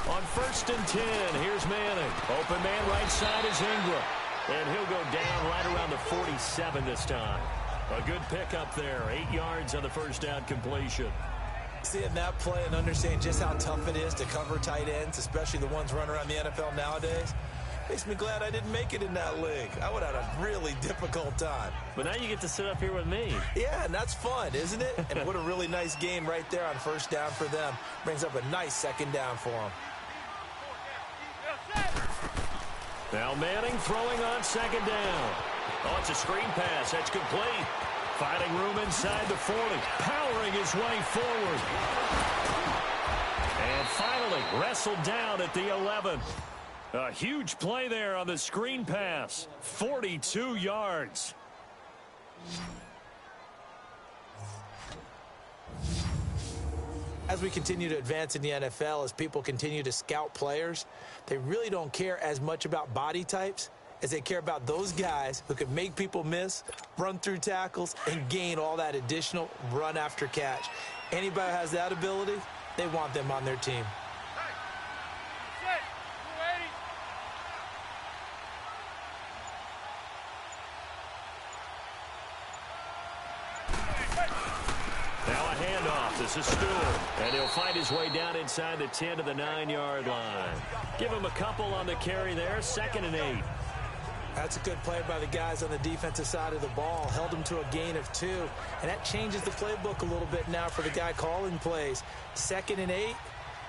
On 1st and 10, here's Manning. Open man right side is Ingram. And he'll go down right around the 47 this time. A good pickup there. 8 yards on the first down completion. Seeing that play and understanding just how tough it is to cover tight ends, especially the ones running around the NFL nowadays, makes me glad I didn't make it in that league. I would have had a really difficult time. But now you get to sit up here with me. Yeah, and that's fun, isn't it? And what a really nice game right there on first down for them. Brings up a nice second down for them. Now Manning throwing on second down. Oh, it's a screen pass. That's complete. Finding room inside the 40. Powering his way forward. And finally wrestled down at the 11. A huge play there on the screen pass. 42 yards. As we continue to advance in the NFL, as people continue to scout players, they really don't care as much about body types as they care about those guys who can make people miss, run through tackles, and gain all that additional run after catch. Anybody who has that ability, they want them on their team. Now a handoff. This is Stewart. And he'll find his way down inside the 10 to the 9-yard line. Give him a couple on the carry there. 2nd and 8. That's a good play by the guys on the defensive side of the ball. Held them to a gain of 2. And that changes the playbook a little bit now for the guy calling plays. 2nd and 8.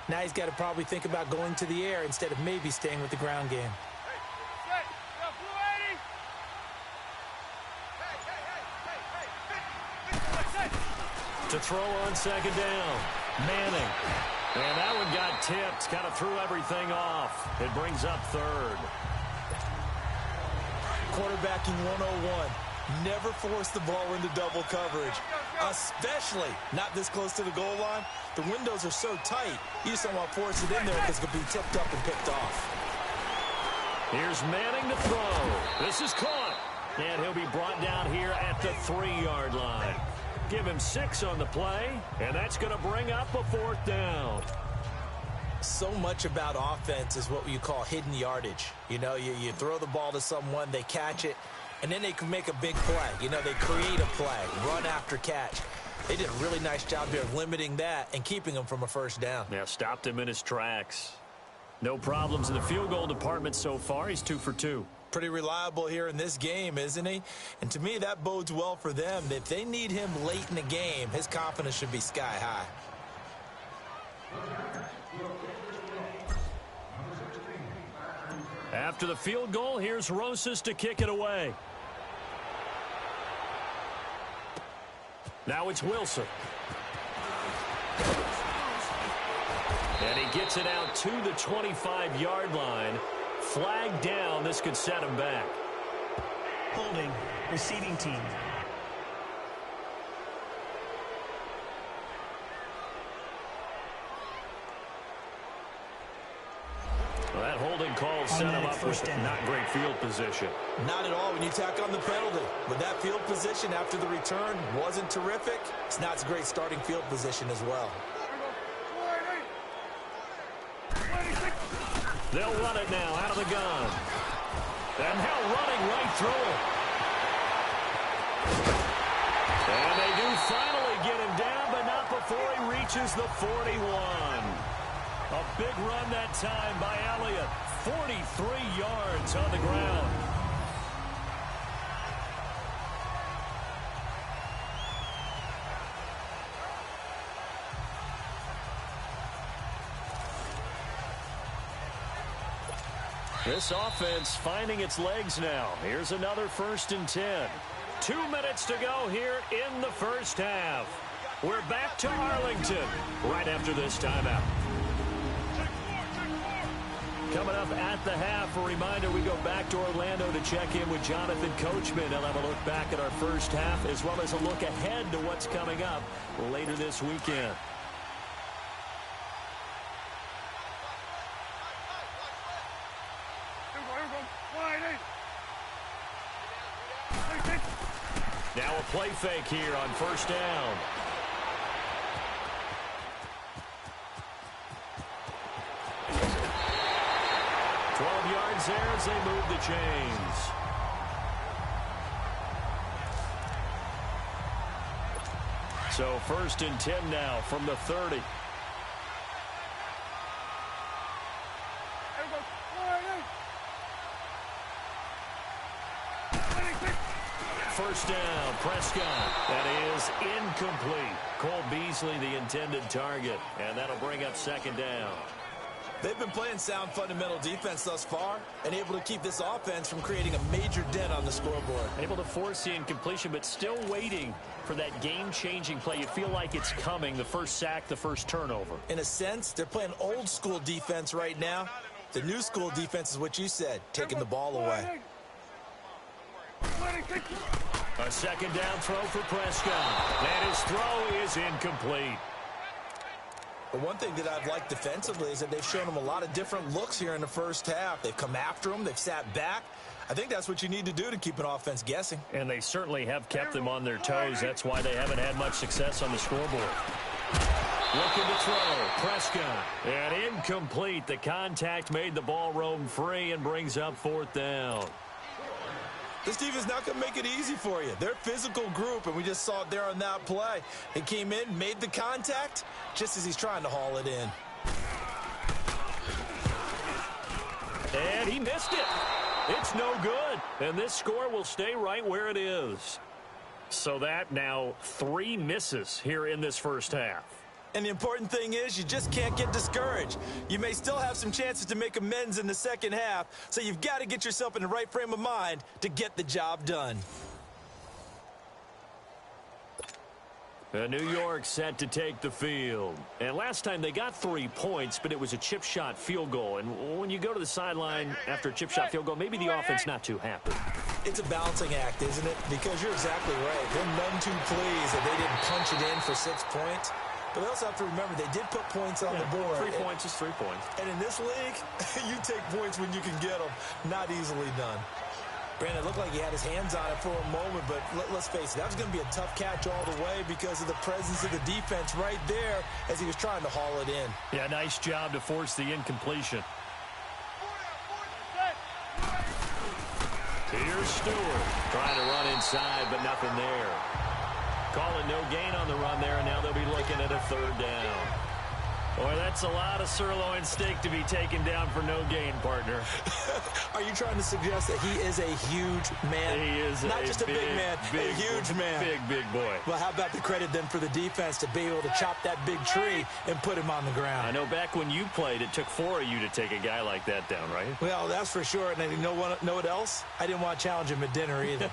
Now he's got to probably think about going to the air instead of maybe staying with the ground game. To throw on second down. Manning. And that one got tipped. Kind of threw everything off. It brings up 3rd. Quarterbacking 101. Never force the ball into double coverage, especially not this close to the goal line. The windows are so tight, you just don't want to force it in there because it could be tipped up and picked off. Here's Manning to throw. This is caught. And he'll be brought down here at the 3-yard line. Give him 6 on the play, and that's going to bring up a 4th down. So much about offense is what you call hidden yardage. You know, you throw the ball to someone, they catch it, and then they can make a big play. You know, they create a play, run after catch. They did a really nice job here of limiting that and keeping him from a first down. Yeah, stopped him in his tracks. No problems in the field goal department so far. He's 2 for 2. Pretty reliable here in this game, isn't he? And to me, that bodes well for them. If they need him late in the game, his confidence should be sky high. After the field goal, here's Rosas to kick it away. Now it's Wilson. And he gets it out to the 25-yard line. Flag down. This could set him back. Holding. Receiving team. Well, that holding call set him up with not great field position. Not at all when you tack on the penalty. But that field position after the return wasn't terrific. It's not a great starting field position as well. They'll run it now out of the gun. And now running right through it. And they do finally get him down, but not before he reaches the 41. A big run that time by Elliott. 43 yards on the ground. This offense finding its legs now. Here's another 1st and 10. 2 minutes to go here in the first half. We're back to Arlington right after this timeout. Coming up at the half, a reminder we go back to Orlando to check in with Jonathan Coachman. He'll have a look back at our first half as well as a look ahead to what's coming up later this weekend. Now a play fake here on first down. Yards there as they move the chains. So 1st and 10 now from the 30. First down, Prescott. That is incomplete. Cole Beasley, the intended target, and that'll bring up 2nd down. They've been playing sound fundamental defense thus far and able to keep this offense from creating a major dent on the scoreboard. Able to force the incompletion, but still waiting for that game-changing play. You feel like it's coming, the first sack, the first turnover. In a sense, they're playing old-school defense right now. The new-school defense is what you said, taking the ball away. A 2nd down throw for Prescott. And his throw is incomplete. But one thing that I've liked defensively is that they've shown them a lot of different looks here in the first half. They've come after them. They've sat back. I think that's what you need to do to keep an offense guessing. And they certainly have kept them on their toes. That's why they haven't had much success on the scoreboard. Looking to throw. Prescott. And incomplete. The contact made the ball roam free and brings up 4th down. This team is not going to make it easy for you. They're a physical group, and we just saw it there on that play. He came in, made the contact, just as he's trying to haul it in. And he missed it. It's no good. And this score will stay right where it is. So that now 3 misses here in this first half. And the important thing is you just can't get discouraged. You may still have some chances to make amends in the second half, so you've got to get yourself in the right frame of mind to get the job done. New York set to take the field. And last time they got 3 points, but it was a chip shot field goal. And when you go to the sideline after a chip shot field goal, maybe the offense not too happy. It's a balancing act, isn't it? Because you're exactly right. They're none too pleased that they didn't punch it in for 6 points. But we also have to remember they did put points on the board. 3 points is 3 points. And in this league, you take points when you can get them. Not easily done. Brandon, it looked like he had his hands on it for a moment, but let's face it, that was going to be a tough catch all the way because of the presence of the defense right there as he was trying to haul it in. Yeah, nice job to force the incompletion. Here's Stewart trying to run inside, but nothing there. Calling no gain on the run there, and now they'll be looking at a 3rd down. Boy, that's a lot of sirloin steak to be taken down for no gain, partner. Are you trying to suggest that he is a huge man? He is not just a big man, a huge man. Big boy. Well, how about the credit then for the defense to be able to chop that big tree and put him on the ground? I know back when you played, it took 4 of you to take a guy like that down, right? Well, that's for sure. And you know what else? I didn't want to challenge him at dinner either.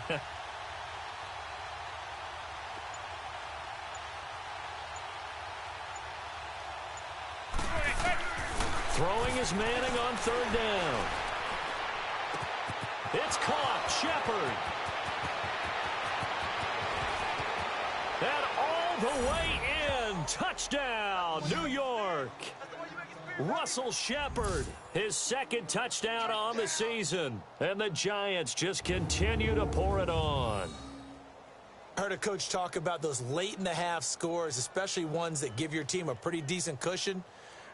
Throwing is Manning on 3rd down. It's caught. Shepard. And all the way in. Touchdown, New York. Russell Shepard, his 2nd touchdown on the season. And the Giants just continue to pour it on. I heard a coach talk about those late-in-the-half scores, especially ones that give your team a pretty decent cushion.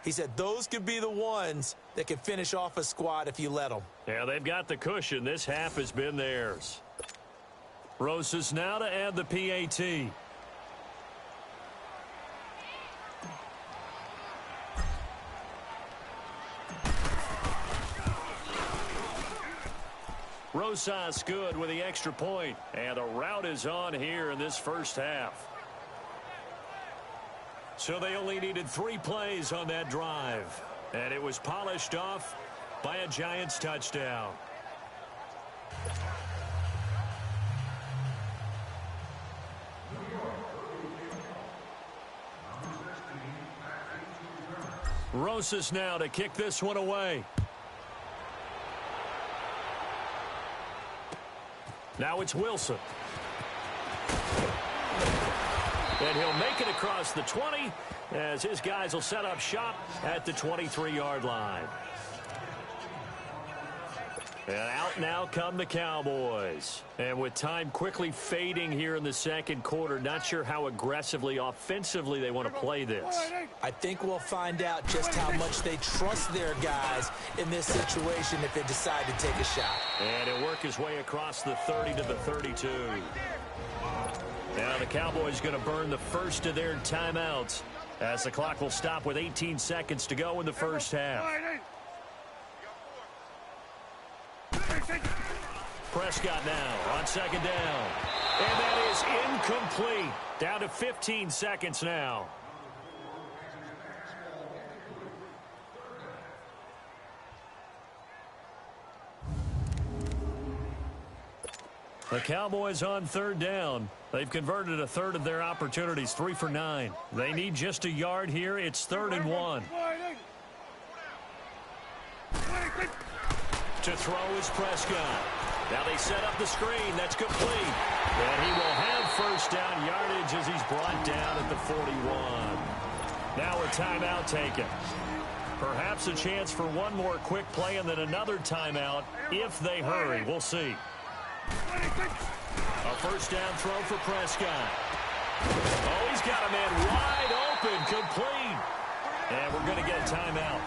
He said those could be the ones that can finish off a squad if you let them. Yeah, they've got the cushion. This half has been theirs. Rosas now to add the PAT. Rosas good with the extra point. And the route is on here in this first half. So they only needed 3 plays on that drive. And it was polished off by a Giants touchdown. Rosas now to kick this one away. Now it's Wilson. And he'll make it across the 20 as his guys will set up shop at the 23-yard line. And out now come the Cowboys. And with time quickly fading here in the second quarter, not sure how aggressively, offensively they want to play this. I think we'll find out just how much they trust their guys in this situation if they decide to take a shot. And he'll work his way across the 30 to the 32. Now the Cowboys going to burn the first of their timeouts as the clock will stop with 18 seconds to go in the first half. Prescott now on second down. And that is incomplete. Down to 15 seconds now. The Cowboys on third down. They've converted a third of their opportunities, 3 for 9. They need just a yard here. It's 3rd and 1. To throw is Prescott. Now they set up the screen. That's complete. And he will have first down yardage as he's brought down at the 41. Now a timeout taken. Perhaps a chance for one more quick play and then another timeout if they hurry. We'll see. A first down throw for Prescott. Oh, he's got a man wide open, complete. And we're going to get a timeout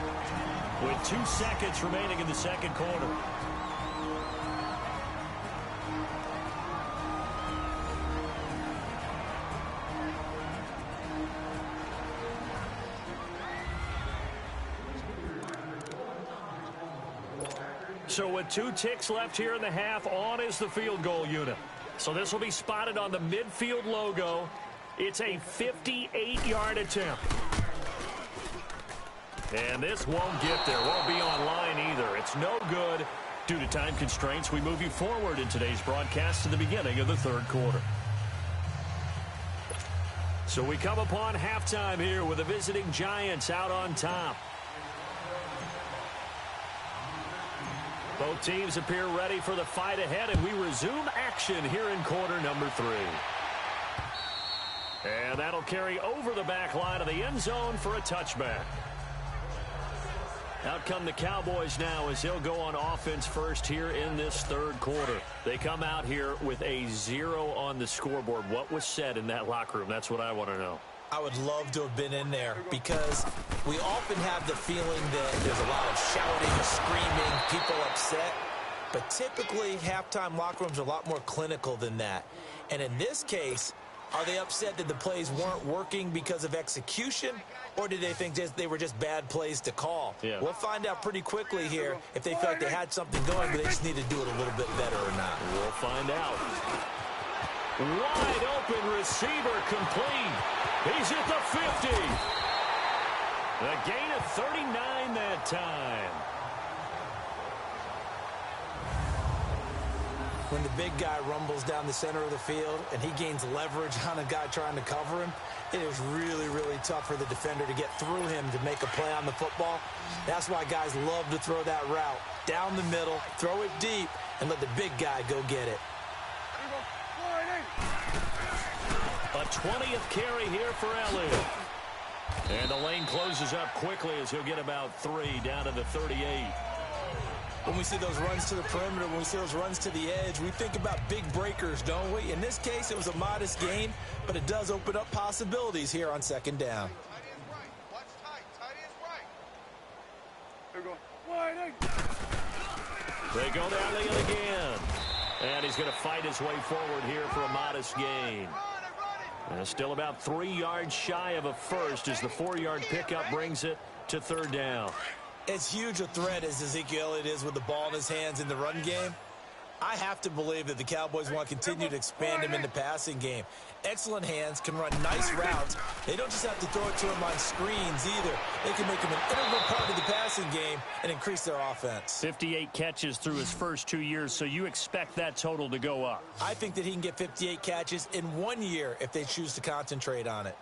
with 2 seconds remaining in the second quarter. So with 2 ticks left here in the half, on is the field goal unit. So this will be spotted on the midfield logo. It's a 58-yard attempt. And this won't get there. Won't be online either. It's no good. Due to time constraints, we move you forward in today's broadcast to the beginning of the third quarter. So we come upon halftime here with the visiting Giants out on top. Both teams appear ready for the fight ahead, and we resume action here in quarter number 3. And that'll carry over the back line of the end zone for a touchback. Out come the Cowboys now as they'll go on offense first here in this third quarter. They come out here with a 0 on the scoreboard. What was said in that locker room? That's what I want to know. I would love to have been in there because we often have the feeling that there's a lot of shouting, screaming, people upset. But typically, halftime locker rooms are a lot more clinical than that. And in this case, are they upset that the plays weren't working because of execution? Or did they think they were just bad plays to call? Yeah. We'll find out pretty quickly here if they felt like they had something going, but they just need to do it a little bit better or not. We'll find out. Wide open receiver complete. He's at the 50. A gain of 39 that time. When the big guy rumbles down the center of the field and he gains leverage on a guy trying to cover him, it is really, really tough for the defender to get through him to make a play on the football. That's why guys love to throw that route down the middle, throw it deep, and let the big guy go get it. A 20th carry here for Elliott. And the lane closes up quickly as he'll get about 3 down to the 38. When we see those runs to the perimeter, when we see those runs to the edge, we think about big breakers, don't we? In this case, it was a modest gain, but it does open up possibilities here on second down. They go to Elliott again. And he's going to fight his way forward here for a modest gain. And still about 3 yards shy of a first as the 4-yard pickup brings it to third down. As huge a threat as Ezekiel Elliott is with the ball in his hands in the run game, I have to believe that the Cowboys want to continue to expand him in the passing game. Excellent hands, can run nice routes. They don't just have to throw it to him on screens either. They can make him an integral part of the passing game and increase their offense. 58 catches through his first 2 years, so you expect that total to go up. I think that he can get 58 catches in 1 year if they choose to concentrate on it.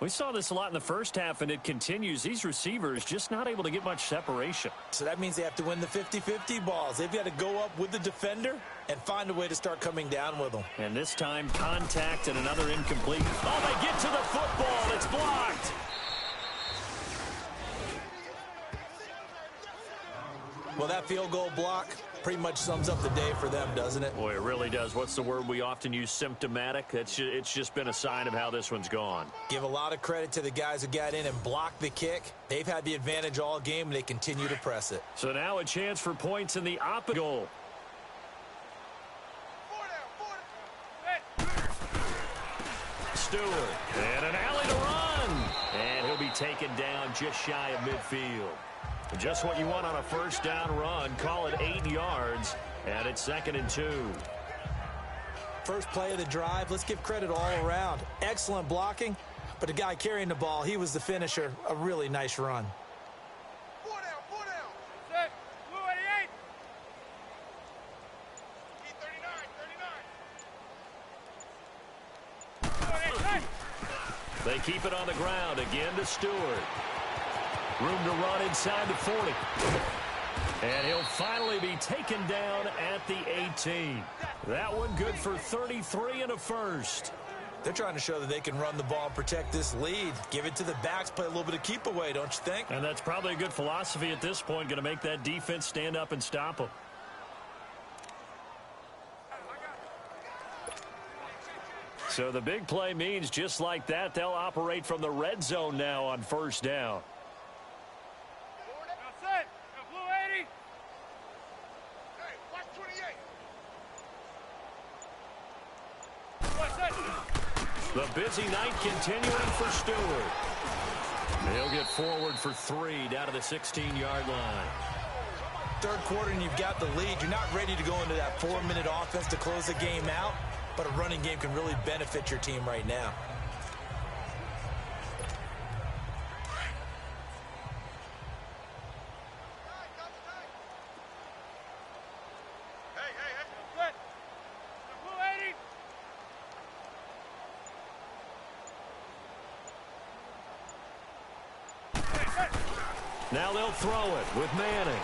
We saw this a lot in the first half, and it continues. These receivers just not able to get much separation. So that means they have to win the 50-50 balls. They've got to go up with the defender and find a way to start coming down with them. And this time, contact and another incomplete. Oh, they get to the football. It's blocked. Well, that field goal block Pretty much sums up the day for them, doesn't it? Boy, it really does. What's the word we often use? Symptomatic. It's just been a sign of how this one's gone. Give a lot of credit to the guys who got in and blocked the kick. They've had the advantage all game, and they continue to press it. So now a chance for points in the opposite goal. Stewart, and an alley to run. And he'll be taken down just shy of midfield. Just what you want on a first down run. Call it 8 yards, and it's 2nd and 2. First play of the drive, let's give credit all around. Excellent blocking, but the guy carrying the ball, he was the finisher. A really nice run. 4 down. Set. Blue 88. E39. They keep it on the ground again to Stewart. Room to run inside the 40. And he'll finally be taken down at the 18. That one good for 33 and a first. They're trying to show that they can run the ball and protect this lead. Give it to the backs, play a little bit of keep away, don't you think? And that's probably a good philosophy at this point. Going to make that defense stand up and stop them. So the big play means just like that, they'll operate from the red zone now on first down. The busy night continuing for Stewart. He'll get forward for 3 down to the 16-yard line. Third quarter and you've got the lead. You're not ready to go into that 4-minute offense to close the game out, but a running game can really benefit your team right now. Now they'll throw it with Manning.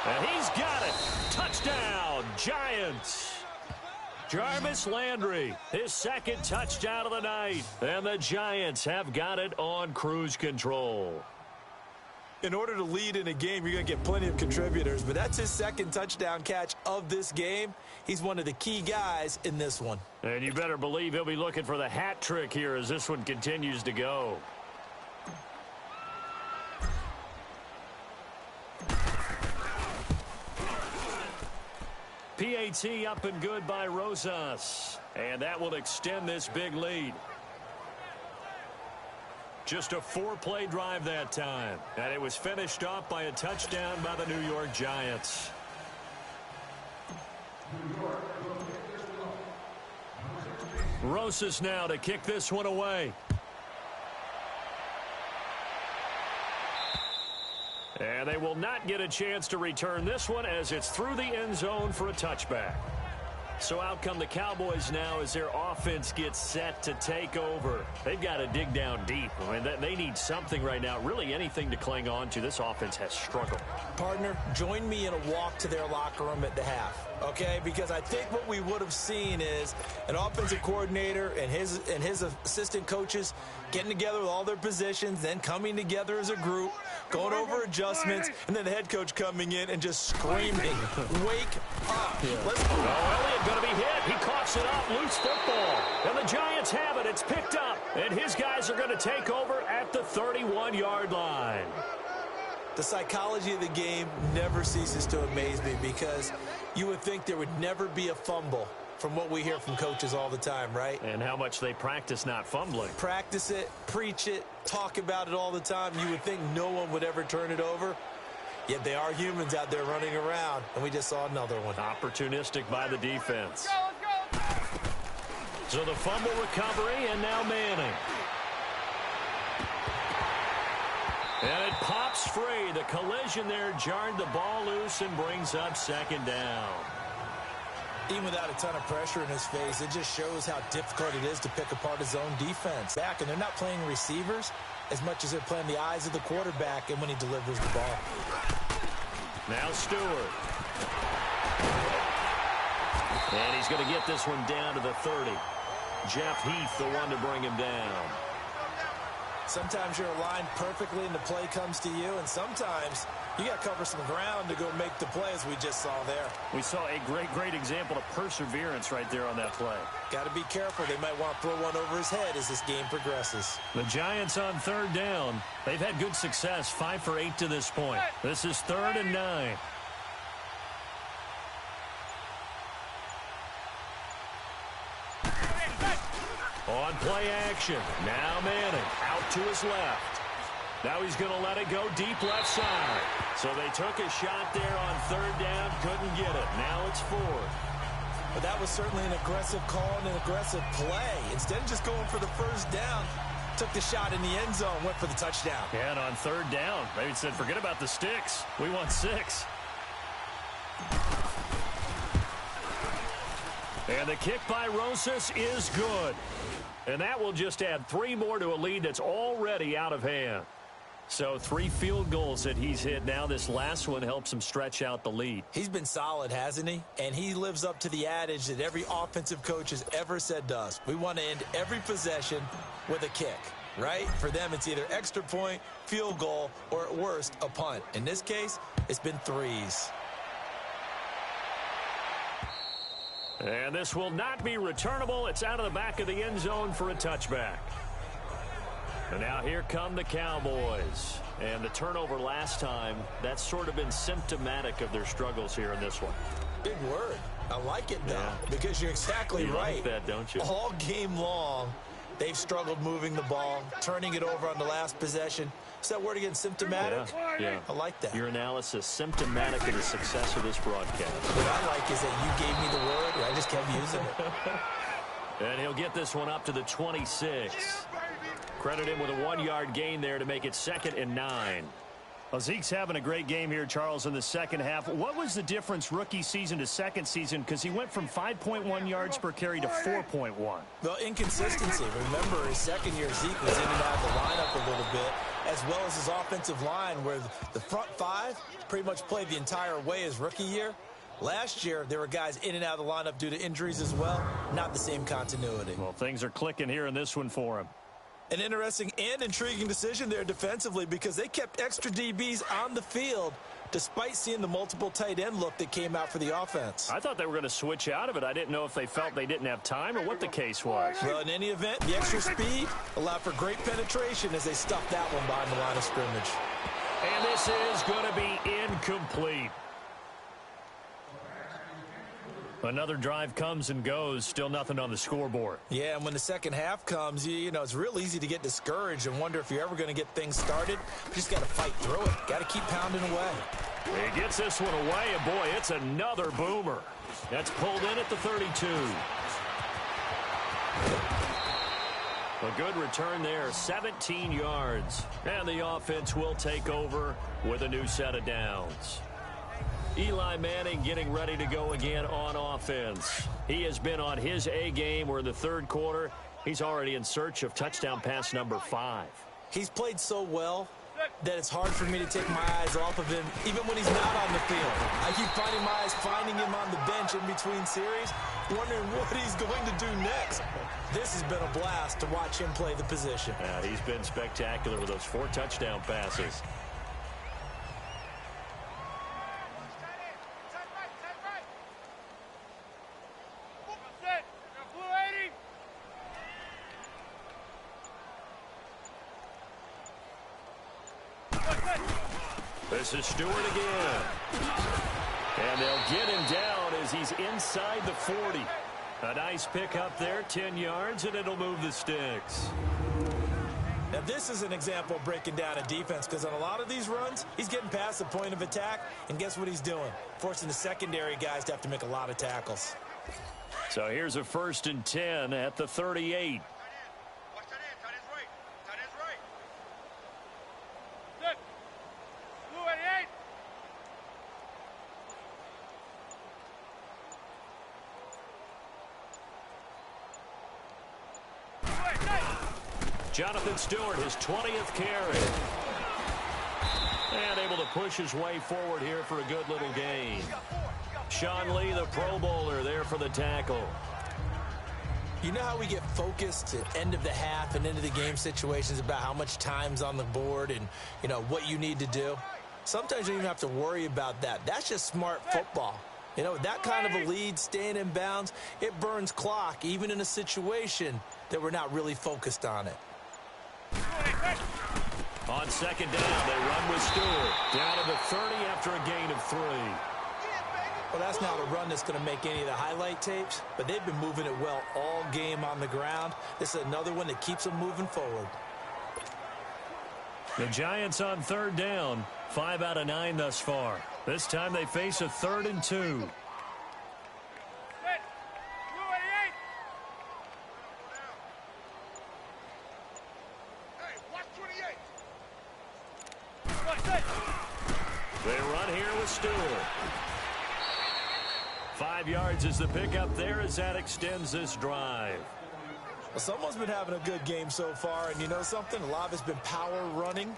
And he's got it. Touchdown, Giants. Jarvis Landry, his 2nd touchdown of the night. And the Giants have got it on cruise control. In order to lead in a game, you're going to get plenty of contributors, but that's his 2nd touchdown catch of this game. He's one of the key guys in this one. And you better believe he'll be looking for the hat trick here as this one continues to go. PAT up and good by Rosas. And that will extend this big lead. Just a 4-play drive that time. And it was finished off by a touchdown by the New York Giants. Rosas now to kick this one away. And they will not get a chance to return this one as it's through the end zone for a touchback. So out come the Cowboys now as their offense gets set to take over. They've got to dig down deep. I mean, they need something right now, really anything to cling on to. This offense has struggled. Partner, join me in a walk to their locker room at the half, okay? Because I think what we would have seen is an offensive coordinator and his assistant coaches getting together with all their positions, then coming together as a group, going over adjustments, and then the head coach coming in and just screaming, wake up. Yeah. Let's go. Oh, Elliott going to be hit. He coughs it up. Loose football. And the Giants have it. It's picked up. And his guys are going to take over at the 31-yard line. The psychology of the game never ceases to amaze me because you would think there would never be a fumble from what we hear from coaches all the time, right? And how much they practice not fumbling. Practice it, preach it, talk about it all the time. You would think no one would ever turn it over. Yet they are humans out there running around, and we just saw another one. Opportunistic by the defense. So the fumble recovery, and now Manning. And it pops free. The collision there jarred the ball loose and brings up 2nd down. Even without a ton of pressure in his face, it just shows how difficult it is to pick apart his own defense. Back, and they're not playing receivers as much as they're playing the eyes of the quarterback and when he delivers the ball. Now Stewart. And he's going to get this one down to the 30. Jeff Heath, the one to bring him down. Sometimes you're aligned perfectly and the play comes to you, and sometimes you got to cover some ground to go make the play, as we just saw there. We saw a great example of perseverance right there on that play. Got to be careful. They might want to throw one over his head as this game progresses. The Giants on third down. They've had good success, 5 for 8 to this point. This is 3rd and 9. On play action. Now Manning out to his left. Now he's going to let it go deep left side. So they took a shot there on 3rd down. Couldn't get it. Now it's 4th. But that was certainly an aggressive call and an aggressive play. Instead of just going for the first down, took the shot in the end zone, went for the touchdown. Yeah, and on 3rd down, they said, forget about the sticks. We want 6. And the kick by Rosas is good. And that will just add 3 more to a lead that's already out of hand. So 3 field goals that he's hit now. This last one helps him stretch out the lead. He's been solid, hasn't he? And he lives up to the adage that every offensive coach has ever said to us. We want to end every possession with a kick, right? For them, it's either extra point, field goal, or at worst, a punt. In this case, it's been 3s. And this will not be returnable. It's out of the back of the end zone for a touchback. And now here come the Cowboys. And the turnover last time, that's sort of been symptomatic of their struggles here in this one. Big word. I like it, though, because you're exactly right. You like that, don't you? All game long, they've struggled moving the ball, turning it over on the last possession. Is that word again, symptomatic? Yeah. I like that. Your analysis, symptomatic of the success of this broadcast. What I like is that you gave me the word, and I just kept using it. And he'll get this one up to the 26. Credit him with a 1-yard gain there to make it 2nd and 9. Well, Zeke's having a great game here, Charles, in the second half. What was the difference rookie season to second season? Because he went from 5.1 yards per carry to 4.1. Well, inconsistency. Remember, his second year, Zeke was in and out of the lineup a little bit, as well as his offensive line, where the front 5 pretty much played the entire way his rookie year. Last year, there were guys in and out of the lineup due to injuries as well. Not the same continuity. Well, things are clicking here in this one for him. An interesting and intriguing decision there defensively, because they kept extra DBs on the field despite seeing the multiple tight end look that came out for the offense. I thought they were going to switch out of it. I didn't know if they felt they didn't have time or what the case was. Well, in any event, the extra speed allowed for great penetration as they stuffed that one behind the line of scrimmage. And this is going to be incomplete. Another drive comes and goes, still nothing on the scoreboard. Yeah, and when the second half comes, you know, it's real easy to get discouraged and wonder if you're ever going to get things started. You just got to fight through it. Got to keep pounding away. He gets this one away, and boy, it's another boomer. That's pulled in at the 32. A good return there, 17 yards. And the offense will take over with a new set of downs. Eli Manning getting ready to go again on offense. He has been on his A game. We're in the 3rd quarter. He's already in search of touchdown pass number 5. He's played so well that it's hard for me to take my eyes off of him, even when he's not on the field. I keep finding my eyes finding him on the bench in between series, wondering what he's going to do next. This has been a blast to watch him play the position. Yeah, he's been spectacular with those 4 touchdown passes. This is Stewart again. And they'll get him down as he's inside the 40. A nice pickup there, 10 yards, and it'll move the sticks. Now, this is an example of breaking down a defense, because on a lot of these runs, he's getting past the point of attack, and guess what he's doing? Forcing the secondary guys to have to make a lot of tackles. So here's a 1st and 10 at the 38. Jonathan Stewart, his 20th carry. And able to push his way forward here for a good little gain. Sean Lee, the Pro Bowler, there for the tackle. You know how we get focused at end of the half and into the game situations about how much time's on the board and, you know, what you need to do. Sometimes you don't even have to worry about that. That's just smart football. You know, with that kind of a lead, staying in bounds, it burns clock, even in a situation that we're not really focused on it. On second down, they run with Stewart. Down to the 30 after a gain of 3. Well, that's not a run that's going to make any of the highlight tapes, but they've been moving it well all game on the ground. This is another one that keeps them moving forward. The Giants on third down, 5 out of 9 thus far. This time they face a 3rd and 2. They run here with Stewart. 5 yards is the pickup there as that extends this drive. Well, someone's been having a good game so far, and you know something? A lot of it's been power running.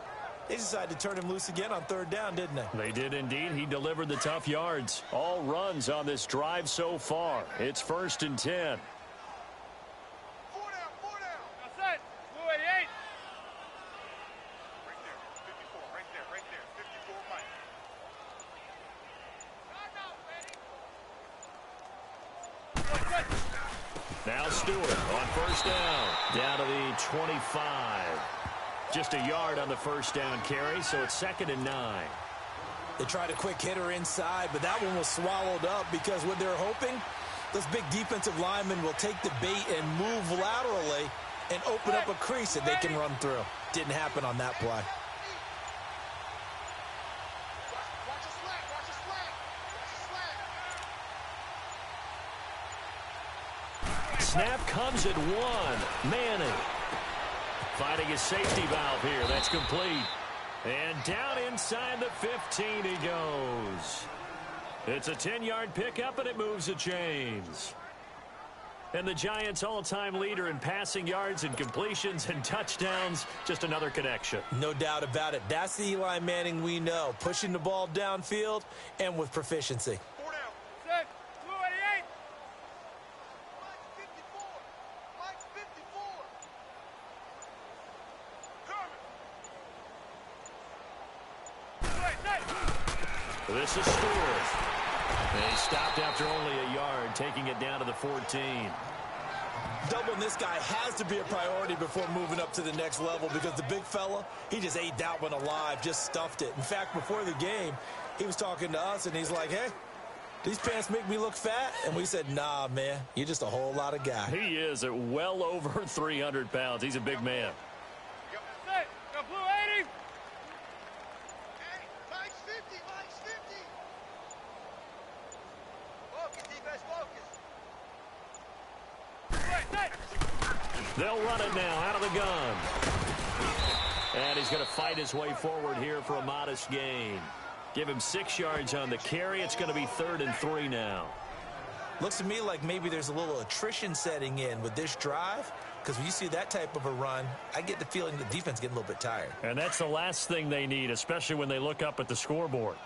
They decided to turn him loose again on third down, didn't they? They did indeed. He delivered the tough yards. All runs on this drive so far. It's 1st and 10. Now Stewart on first down. Down to the 25. Just a yard on the first down carry, so it's 2nd and 9. They tried a quick hitter inside, but that one was swallowed up because what they're hoping, those big defensive linemen will take the bait and move laterally and open up a crease that they can run through. Didn't happen on that play. Snap comes at 1. Manning finding his safety valve here. That's complete. And down inside the 15 he goes. It's a 10-yard pickup, and it moves the chains. And the Giants' all-time leader in passing yards and completions and touchdowns, just another connection. No doubt about it. That's the Eli Manning we know, pushing the ball downfield and with proficiency. This is Stewart. They stopped after only a yard, taking it down to the 14. Doubling this guy has to be a priority before moving up to the next level because the big fella, he just ate that one alive, just stuffed it. In fact, before the game, he was talking to us, and he's like, hey, these pants make me look fat? And we said, nah, man, you're just a whole lot of guy. He is at well over 300 pounds. He's a big man. They'll run it now out of the gun. And he's going to fight his way forward here for a modest gain. Give him 6 yards on the carry. It's going to be 3rd and 3 now. Looks to me like maybe there's a little attrition setting in with this drive, because when you see that type of a run, I get the feeling the defense getting a little bit tired. And that's the last thing they need, especially when they look up at the scoreboard.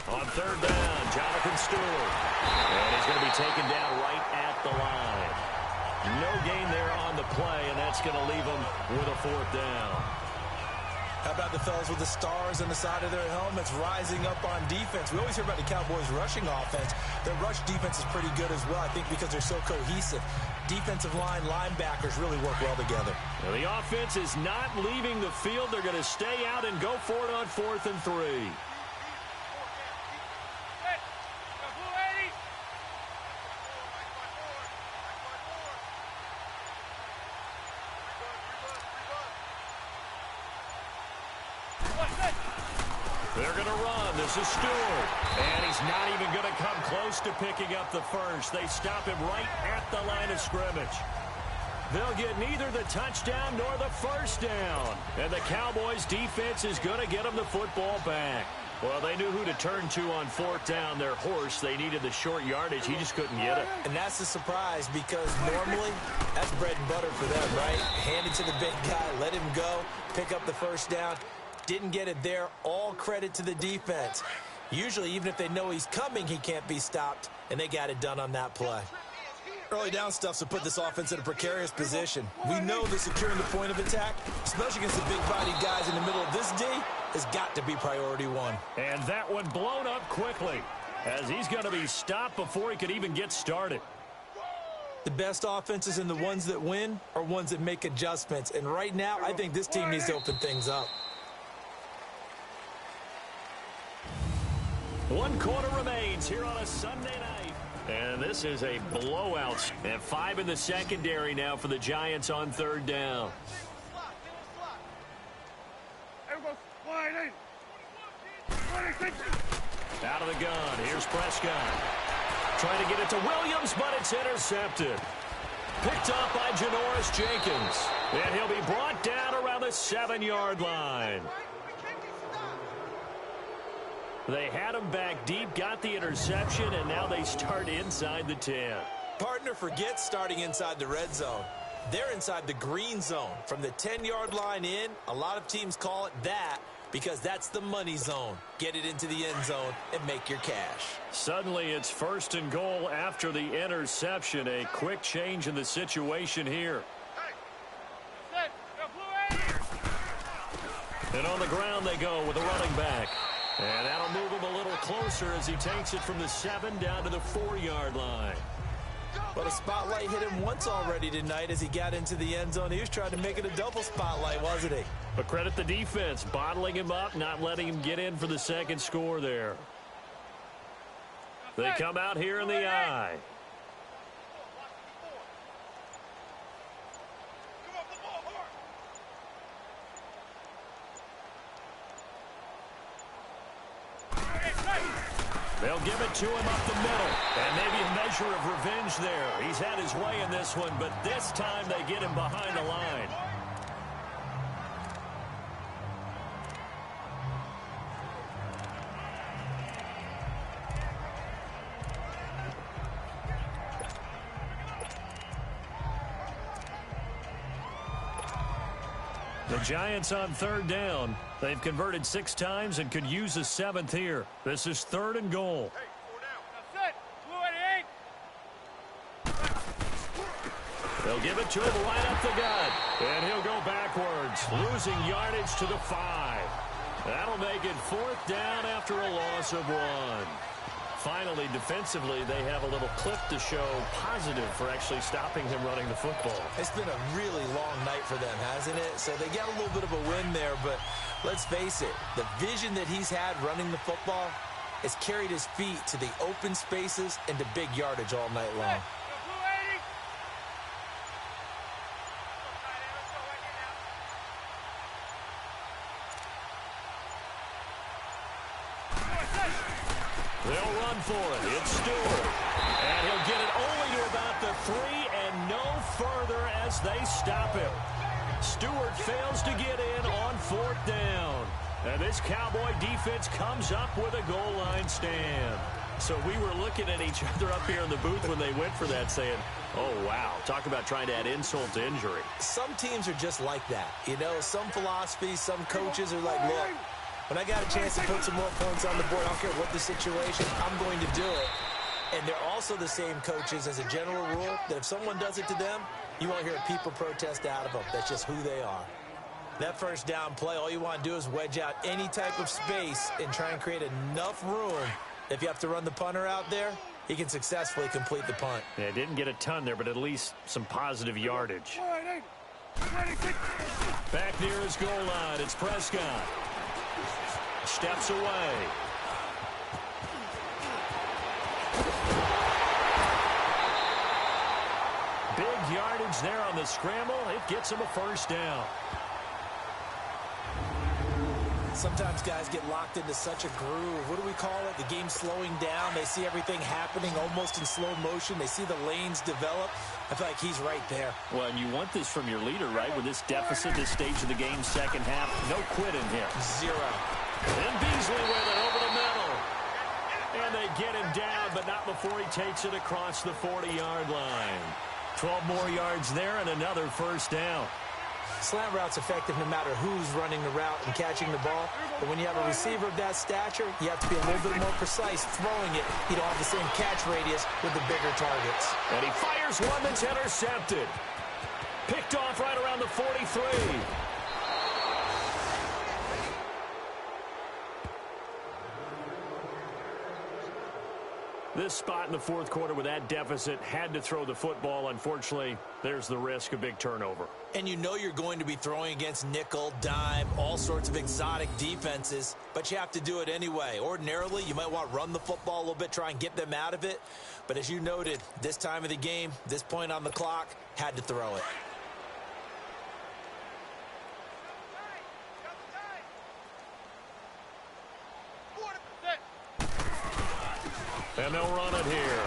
On third down, Jonathan Stewart. And he's going to be taken down right at the line. No gain there on the play, and that's going to leave him with a 4th down. How about the fellas with the stars on the side of their helmets rising up on defense? We always hear about the Cowboys' rushing offense. Their rush defense is pretty good as well, I think, because they're so cohesive. Defensive line, linebackers really work well together. Well, the offense is not leaving the field. They're going to stay out and go for it on 4th and 3. They're going to run. This is Stewart. And he's not even going to come close to picking up the first. They stop him right at the line of scrimmage. They'll get neither the touchdown nor the first down. And the Cowboys defense is going to get them the football back. Well, they knew who to turn to on fourth down. Their horse, they needed the short yardage. He just couldn't get it. And that's the surprise because normally that's bread and butter for them, right? Hand it to the big guy, let him go, pick up the first down. Didn't get it there. All credit to the defense. Usually, even if they know he's coming, he can't be stopped, and they got it done on that play. Early down stuff to put this offense in a precarious position. We know that securing the point of attack, especially against the big-bodied guys in the middle of this D, has got to be priority one. And that one blown up quickly as he's going to be stopped before he could even get started. The best offenses and the ones that win are ones that make adjustments. And right now, I think this team needs to open things up. 1 quarter remains here on a Sunday night. And this is a blowout. And 5 in the secondary now for the Giants on third down. Out of the gun. Here's Prescott. Trying to get it to Williams, but it's intercepted. Picked up by Janoris Jenkins. And he'll be brought down around the 7-yard line. They had him back deep, got the interception, and now they start inside the 10. Partner forgets starting inside the red zone. They're inside the green zone. From the 10-yard line in, a lot of teams call it that because that's the money zone. Get it into the end zone and make your cash. Suddenly it's 1st and goal after the interception. A quick change in the situation here. And on the ground they go with a running back. And that'll move him a little closer as he takes it from the 7 down to the 4-yard line. But a spotlight hit him once already tonight as he got into the end zone. He was trying to make it a double spotlight, wasn't he? But credit the defense, bottling him up, not letting him get in for the second score there. They come out here in the I. They'll give it to him up the middle. And maybe a measure of revenge there. He's had his way in this one, but this time they get him behind the line. The Giants on third down. They've converted 6 times and could use a 7th here. This is 3rd and goal. They'll give it to him right up the gut. And he'll go backwards, losing yardage to the 5. That'll make it 4th down after a loss of 1. Finally, defensively, they have a little clip to show positive for actually stopping him running the football. It's been a really long night for them, hasn't it? So they got a little bit of a win there, but let's face it, the vision that he's had running the football has carried his feet to the open spaces and to big yardage all night long. They'll run for it. It's Stewart. And he'll get it only to about the 3 and no further as they stop him. Stewart fails to get in on 4th down. And this Cowboy defense comes up with a goal line stand. So we were looking at each other up here in the booth when they went for that saying, oh, wow, talk about trying to add insult to injury. Some teams are just like that. You know, some philosophies, some coaches are like, look, when I got a chance to put some more points on the board, I don't care what the situation, I'm going to do it. And they're also the same coaches as a general rule that if someone does it to them, you won't hear people protest out of them. That's just who they are. That first down play, all you want to do is wedge out any type of space and try and create enough room. If you have to run the punter out there, he can successfully complete the punt. Yeah, didn't get a ton there, but at least some positive yardage. Back near his goal line, it's Prescott. Steps away. Big yardage there on the scramble. It gets him a first down. Sometimes guys get locked into such a groove. What do we call it? The game slowing down. They see everything happening almost in slow motion. They see the lanes develop. I feel like he's right there. Well, and you want this from your leader, right? With this deficit, this stage of the game, second half, no quitting here. 0. And Beasley with it And they get him down, but not before he takes it across the 40-yard line. 12 more yards there and another first down. Slant route's effective no matter who's running the route and catching the ball. But when you have a receiver of that stature, you have to be a little bit more precise throwing it. You don't have the same catch radius with the bigger targets. And he fires one that's intercepted. Picked off right around the 43. This spot in the fourth quarter with that deficit, had to throw the football. Unfortunately, there's the risk of big turnover. And you know you're going to be throwing against nickel, dime, all sorts of exotic defenses, but you have to do it anyway. Ordinarily, you might want to run the football a little bit, try and get them out of it. But as you noted, this time of the game, this point on the clock, had to throw it. And they'll run it here.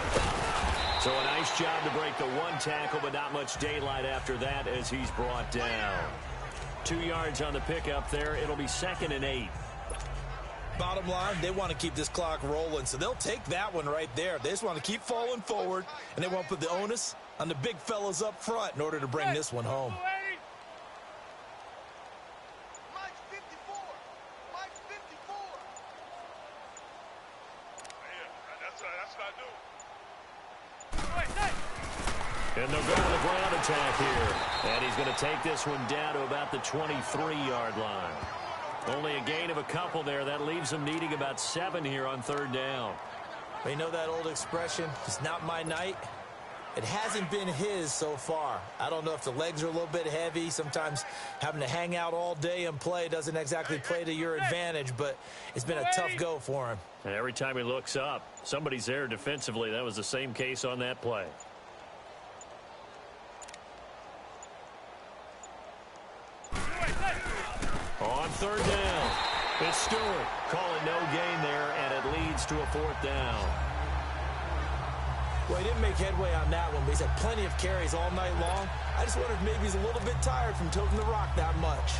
So a nice job to break the one tackle, but not much daylight after that as he's brought down. 2 yards on the pickup there. It'll be 2nd and 8. Bottom line, they want to keep this clock rolling, so they'll take that one right there. They just want to keep falling forward, and they want to put the onus on the big fellas up front in order to bring this one home. And they'll go with a ground attack here. And he's going to take this one down to about the 23-yard line. Only a gain of a couple there. That leaves them needing about 7 here on 3rd down. You know that old expression, it's not my night? It hasn't been his so far. I don't know if the legs are a little bit heavy. Sometimes having to hang out all day and play doesn't exactly play to your advantage, but it's been a tough go for him. And every time he looks up, somebody's there defensively. That was the same case on that play. On 3rd down, it's Stewart calling no gain there, and it leads to a 4th down. Well, he didn't make headway on that one, but he's had plenty of carries all night long. I just wondered if maybe he's a little bit tired from tilting the rock that much.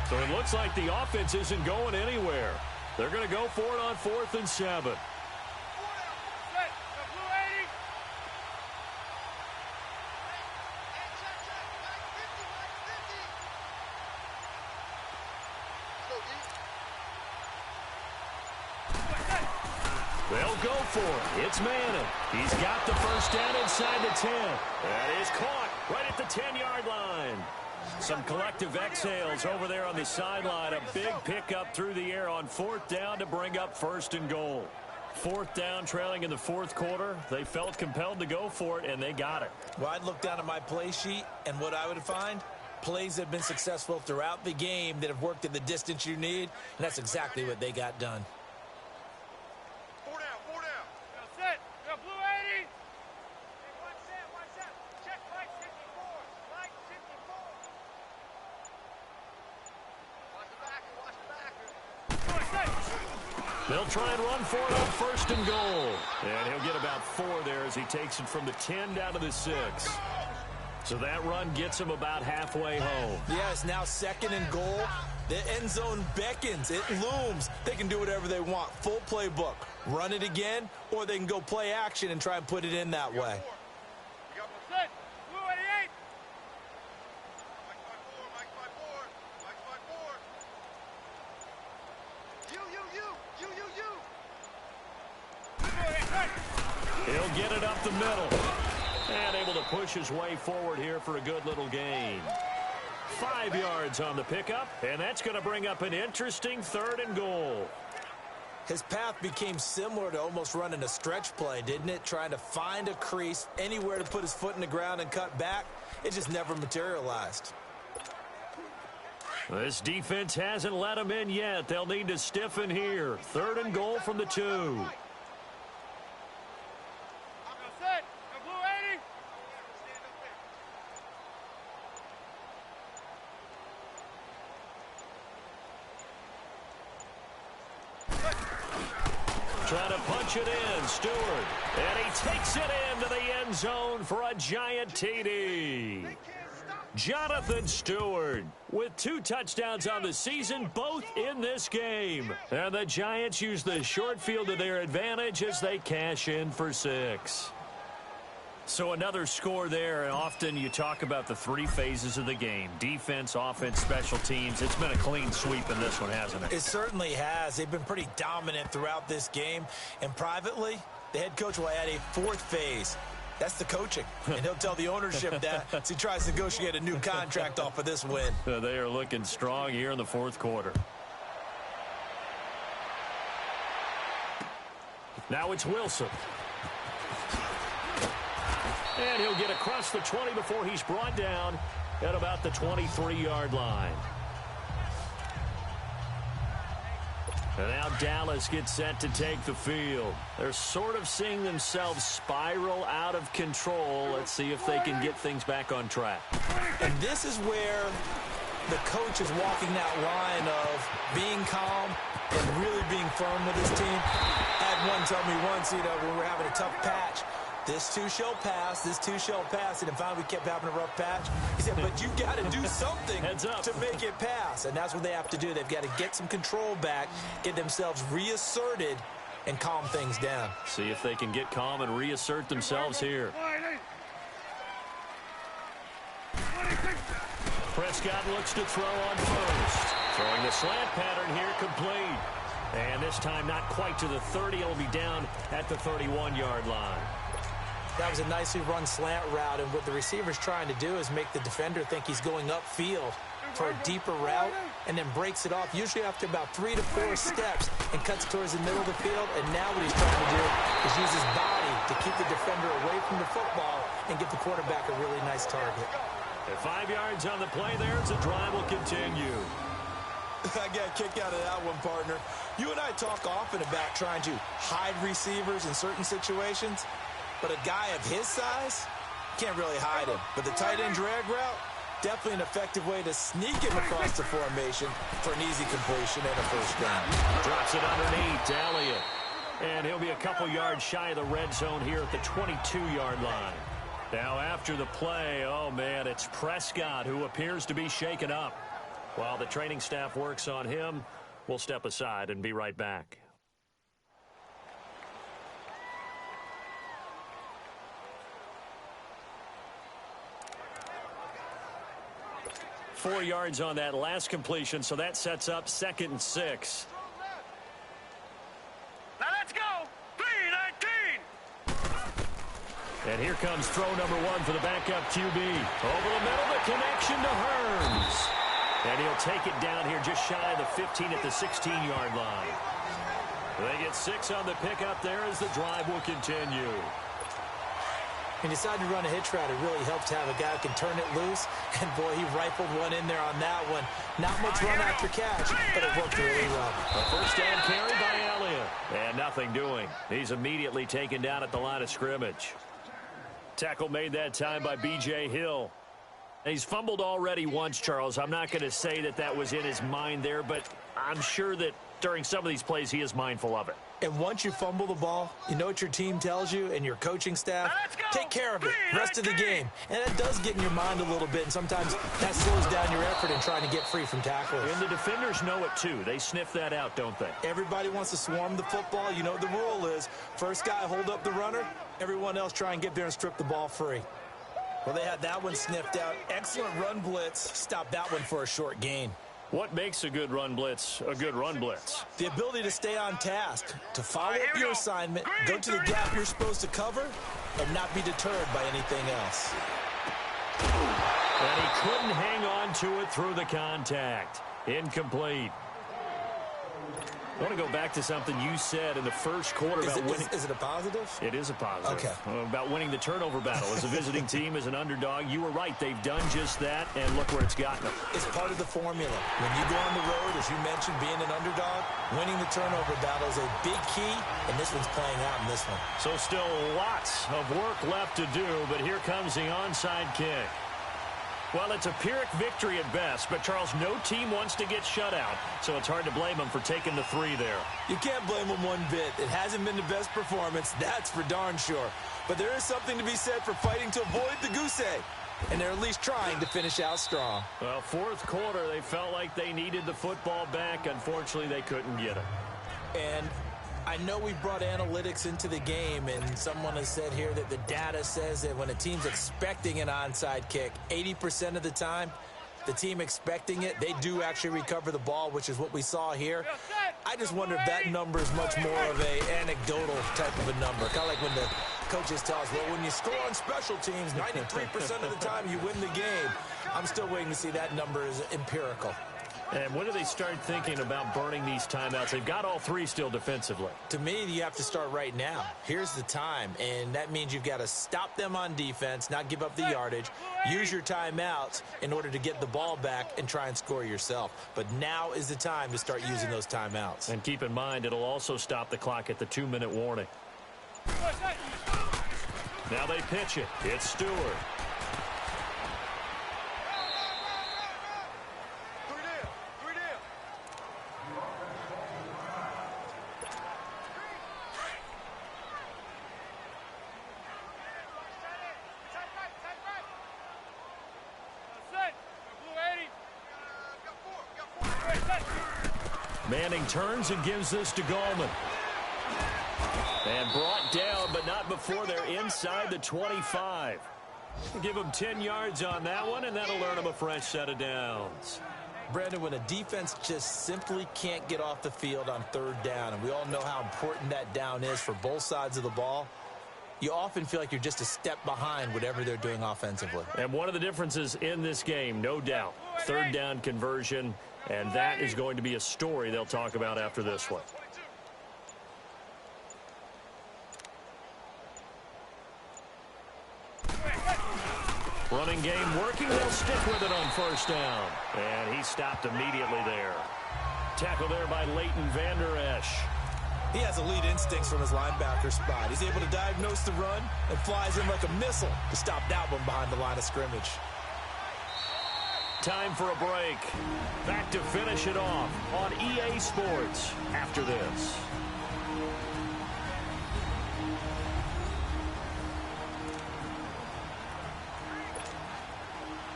So it looks like the offense isn't going anywhere. They're going to go for it on 4th and 7. They'll go for it. It's Madden. He's got the first down inside the 10. That is caught right at the 10-yard line. Some collective exhales over there on the sideline. A big pickup through the air on 4th down to bring up 1st and goal. 4th down, trailing in the 4th quarter. They felt compelled to go for it, and they got it. Well, I'd look down at my play sheet, and what I would find, plays that have been successful throughout the game that have worked at the distance you need, and that's exactly what they got done. They'll try and run for it on 1st and goal. And he'll get about 4 there as he takes it from the 10 down to the 6. So that run gets him about halfway home. Yeah, it's now 2nd and goal. The end zone beckons. It looms. They can do whatever they want. Full playbook. Run it again, or they can go play action and try and put it in that way. He'll get it up the middle. And able to push his way forward here for a good little gain. 5 yards on the pickup, and that's going to bring up an interesting 3rd and goal. His path became similar to almost running a stretch play, didn't it? Trying to find a crease, anywhere to put his foot in the ground and cut back. It just never materialized. This defense hasn't let him in yet. They'll need to stiffen here. 3rd and goal from the 2. Trying to punch it in, Stewart. And he takes it into the end zone for a giant TD. Jonathan Stewart with 2 touchdowns on the season, both in this game. And the Giants use the short field to their advantage as they cash in for 6. So another score there, and often you talk about the 3 phases of the game. Defense, offense, special teams. It's been a clean sweep in this one, hasn't it? It certainly has. They've been pretty dominant throughout this game. And privately, the head coach will add a 4th phase. That's the coaching. And he'll tell the ownership that as he tries to negotiate a new contract off of this win. They are looking strong here in the 4th quarter. Now it's Wilson. And he'll get across the 20 before he's brought down at about the 23-yard line. And now Dallas gets set to take the field. They're sort of seeing themselves spiral out of control. Let's see if they can get things back on track. And this is where the coach is walking that line of being calm and really being firm with his team. I had one tell me once, when we were having a tough patch, this too shall pass, this too shall pass. And then finally we kept having a rough patch. He said, but you got to do something to make it pass. And that's what they have to do. They've got to get some control back, get themselves reasserted, and calm things down. See if they can get calm and reassert themselves here. Prescott looks to throw on first. Throwing the slant pattern here complete. And this time not quite to the 30. It'll be down at the 31-yard line. That was a nicely run slant route, and what the receiver's trying to do is make the defender think he's going upfield for a deeper route and then breaks it off, usually after about 3 to 4 steps, and cuts towards the middle of the field. And now what he's trying to do is use his body to keep the defender away from the football and give the quarterback a really nice target. At 5 yards on the play there, as the drive will continue. I got a kick out of that one, partner. You and I talk often about trying to hide receivers in certain situations. But a guy of his size, can't really hide him. But the tight end drag route, definitely an effective way to sneak him across the formation for an easy completion and a first down. Drops it underneath, Elliott. And he'll be a couple yards shy of the red zone here at the 22-yard line. Now after the play, oh man, it's Prescott who appears to be shaken up. While the training staff works on him, we'll step aside and be right back. Four yards on that last completion, so that sets up 2nd and 6. Now let's go! 3-19! And here comes throw number 1 for the backup QB. Over the middle, the connection to Hearns. And he'll take it down here just shy of the 15 at the 16-yard line. They get 6 on the pickup there as the drive will continue. He decided to run a hitch route. It really helps to have a guy who can turn it loose. And, boy, he rifled one in there on that one. Not much run after catch, but it worked really well. A first down carry by Elliott. And nothing doing. He's immediately taken down at the line of scrimmage. Tackle made that time by B.J. Hill. He's fumbled already once, Charles. I'm not going to say that that was in his mind there, but I'm sure that during some of these plays he is mindful of it. And once you fumble the ball, you know what your team tells you and your coaching staff? Take care of it. Rest of the game. And it does get in your mind a little bit, and sometimes that slows down your effort in trying to get free from tacklers. And the defenders know it, too. They sniff that out, don't they? Everybody wants to swarm the football. You know what the rule is. First guy, hold up the runner. Everyone else try and get there and strip the ball free. Well, they had that one sniffed out. Excellent run blitz. Stop that one for a short gain. What makes a good run blitz a good run blitz? The ability to stay on task, to follow up your assignment, go to the gap you're supposed to cover, and not be deterred by anything else. And he couldn't hang on to it through the contact. Incomplete. I want to go back to something you said in the first quarter about winning. Is it a positive? It is a positive. Okay. About winning the turnover battle. As a visiting team, as an underdog, you were right. They've done just that, and look where it's gotten them. It's part of the formula. When you go on the road, as you mentioned, being an underdog, winning the turnover battle is a big key, and this one's playing out in this one. So still lots of work left to do, but here comes the onside kick. Well, it's a Pyrrhic victory at best, but, Charles, no team wants to get shut out, so it's hard to blame them for taking the 3 there. You can't blame them one bit. It hasn't been the best performance, that's for darn sure. But there is something to be said for fighting to avoid the goose egg. and they're at least trying to finish out strong. Well, fourth quarter, they felt like they needed the football back. Unfortunately, they couldn't get it. And I know we brought analytics into the game, and someone has said here that the data says that when a team's expecting an onside kick, 80% of the time, the team expecting it, they do actually recover the ball, which is what we saw here. I just wonder if that number is much more of an anecdotal type of a number. Kind of like when the coaches tell us, well, when you score on special teams, 93% of the time you win the game. I'm still waiting to see that number is empirical. And when do they start thinking about burning these timeouts? They've got all three still defensively. To me, you have to start right now. Here's the time, and that means you've got to stop them on defense, not give up the yardage, use your timeouts in order to get the ball back and try and score yourself. But now is the time to start using those timeouts. And keep in mind, it'll also stop the clock at the 2-minute warning. Now they pitch it. It's Stewart. Manning turns and gives this to Gallman. And brought down, but not before they're inside the 25. Give them 10 yards on that one, and that'll earn them a fresh set of downs. Brandon, when a defense just simply can't get off the field on third down, and we all know how important that down is for both sides of the ball, you often feel like you're just a step behind whatever they're doing offensively. And one of the differences in this game, no doubt, third down conversion, and that is going to be a story they'll talk about after this one. Running game working. They'll stick with it on first down. And he stopped immediately there. Tackle there by Leighton Vander Esch. He has elite instincts from his linebacker spot. He's able to diagnose the run and flies in like a missile to stop that one behind the line of scrimmage. Time for a break. Back to finish it off on EA Sports after this.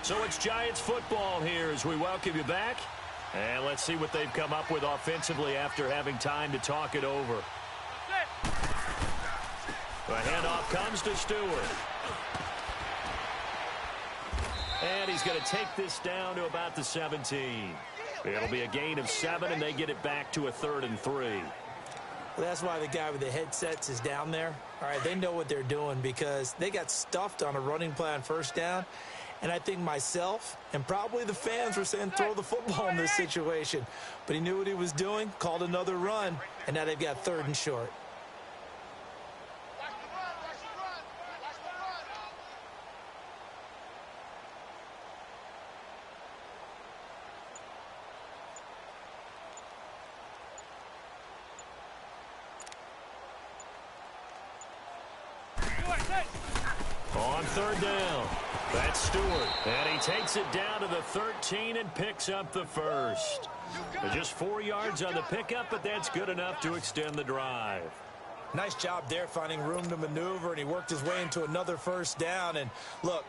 So it's Giants football here as we welcome you back. And let's see what they've come up with offensively after having time to talk it over. The handoff comes to Stewart. And he's going to take this down to about the 17. It'll be a gain of 7, and they get it back to a 3rd and 3. Well, that's why the guy with the headsets is down there. All right, they know what they're doing because they got stuffed on a running play on first down. And I think myself and probably the fans were saying throw the football in this situation. But he knew what he was doing, called another run, and now they've got 3rd and short. On 3rd down, that's Stewart. And he takes it down to the 13 and picks up the first. Just 4 yards on the pickup, but that's good enough to extend the drive. Nice job there finding room to maneuver, and he worked his way into another first down. And look,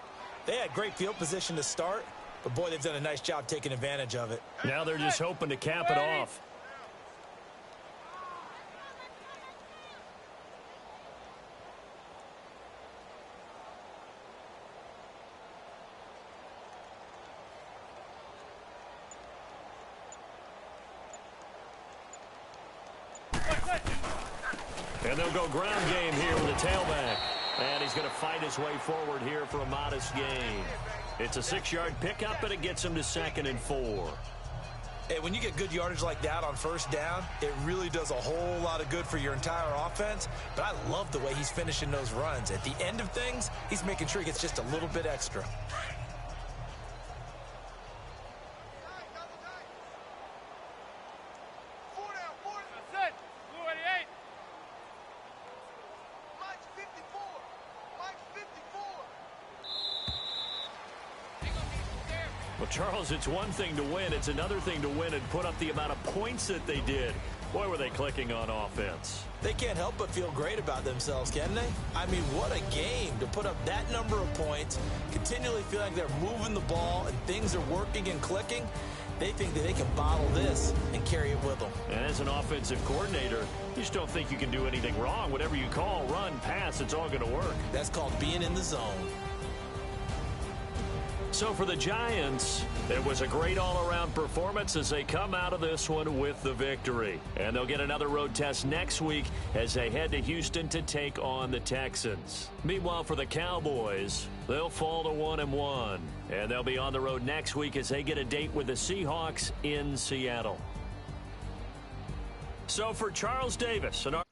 they had great field position to start, but boy, they've done a nice job taking advantage of it. Now they're just hoping to cap it off. And they'll go ground game here with a tailback. And he's going to fight his way forward here for a modest gain. It's a 6-yard pickup, and it gets him to 2nd and 4. Hey, when you get good yardage like that on first down, it really does a whole lot of good for your entire offense. But I love the way he's finishing those runs. At the end of things, he's making sure he gets just a little bit extra. Well, Charles, it's one thing to win. It's another thing to win and put up the amount of points that they did. Boy, were they clicking on offense. They can't help but feel great about themselves, can they? I mean, what a game to put up that number of points, continually feel like they're moving the ball and things are working and clicking. They think that they can bottle this and carry it with them. And as an offensive coordinator, you just don't think you can do anything wrong. Whatever you call, run, pass, it's all going to work. That's called being in the zone. So for the Giants, it was a great all-around performance as they come out of this one with the victory. And they'll get another road test next week as they head to Houston to take on the Texans. Meanwhile, for the Cowboys, they'll fall to 1-1. And they'll be on the road next week as they get a date with the Seahawks in Seattle. So for Charles Davis and our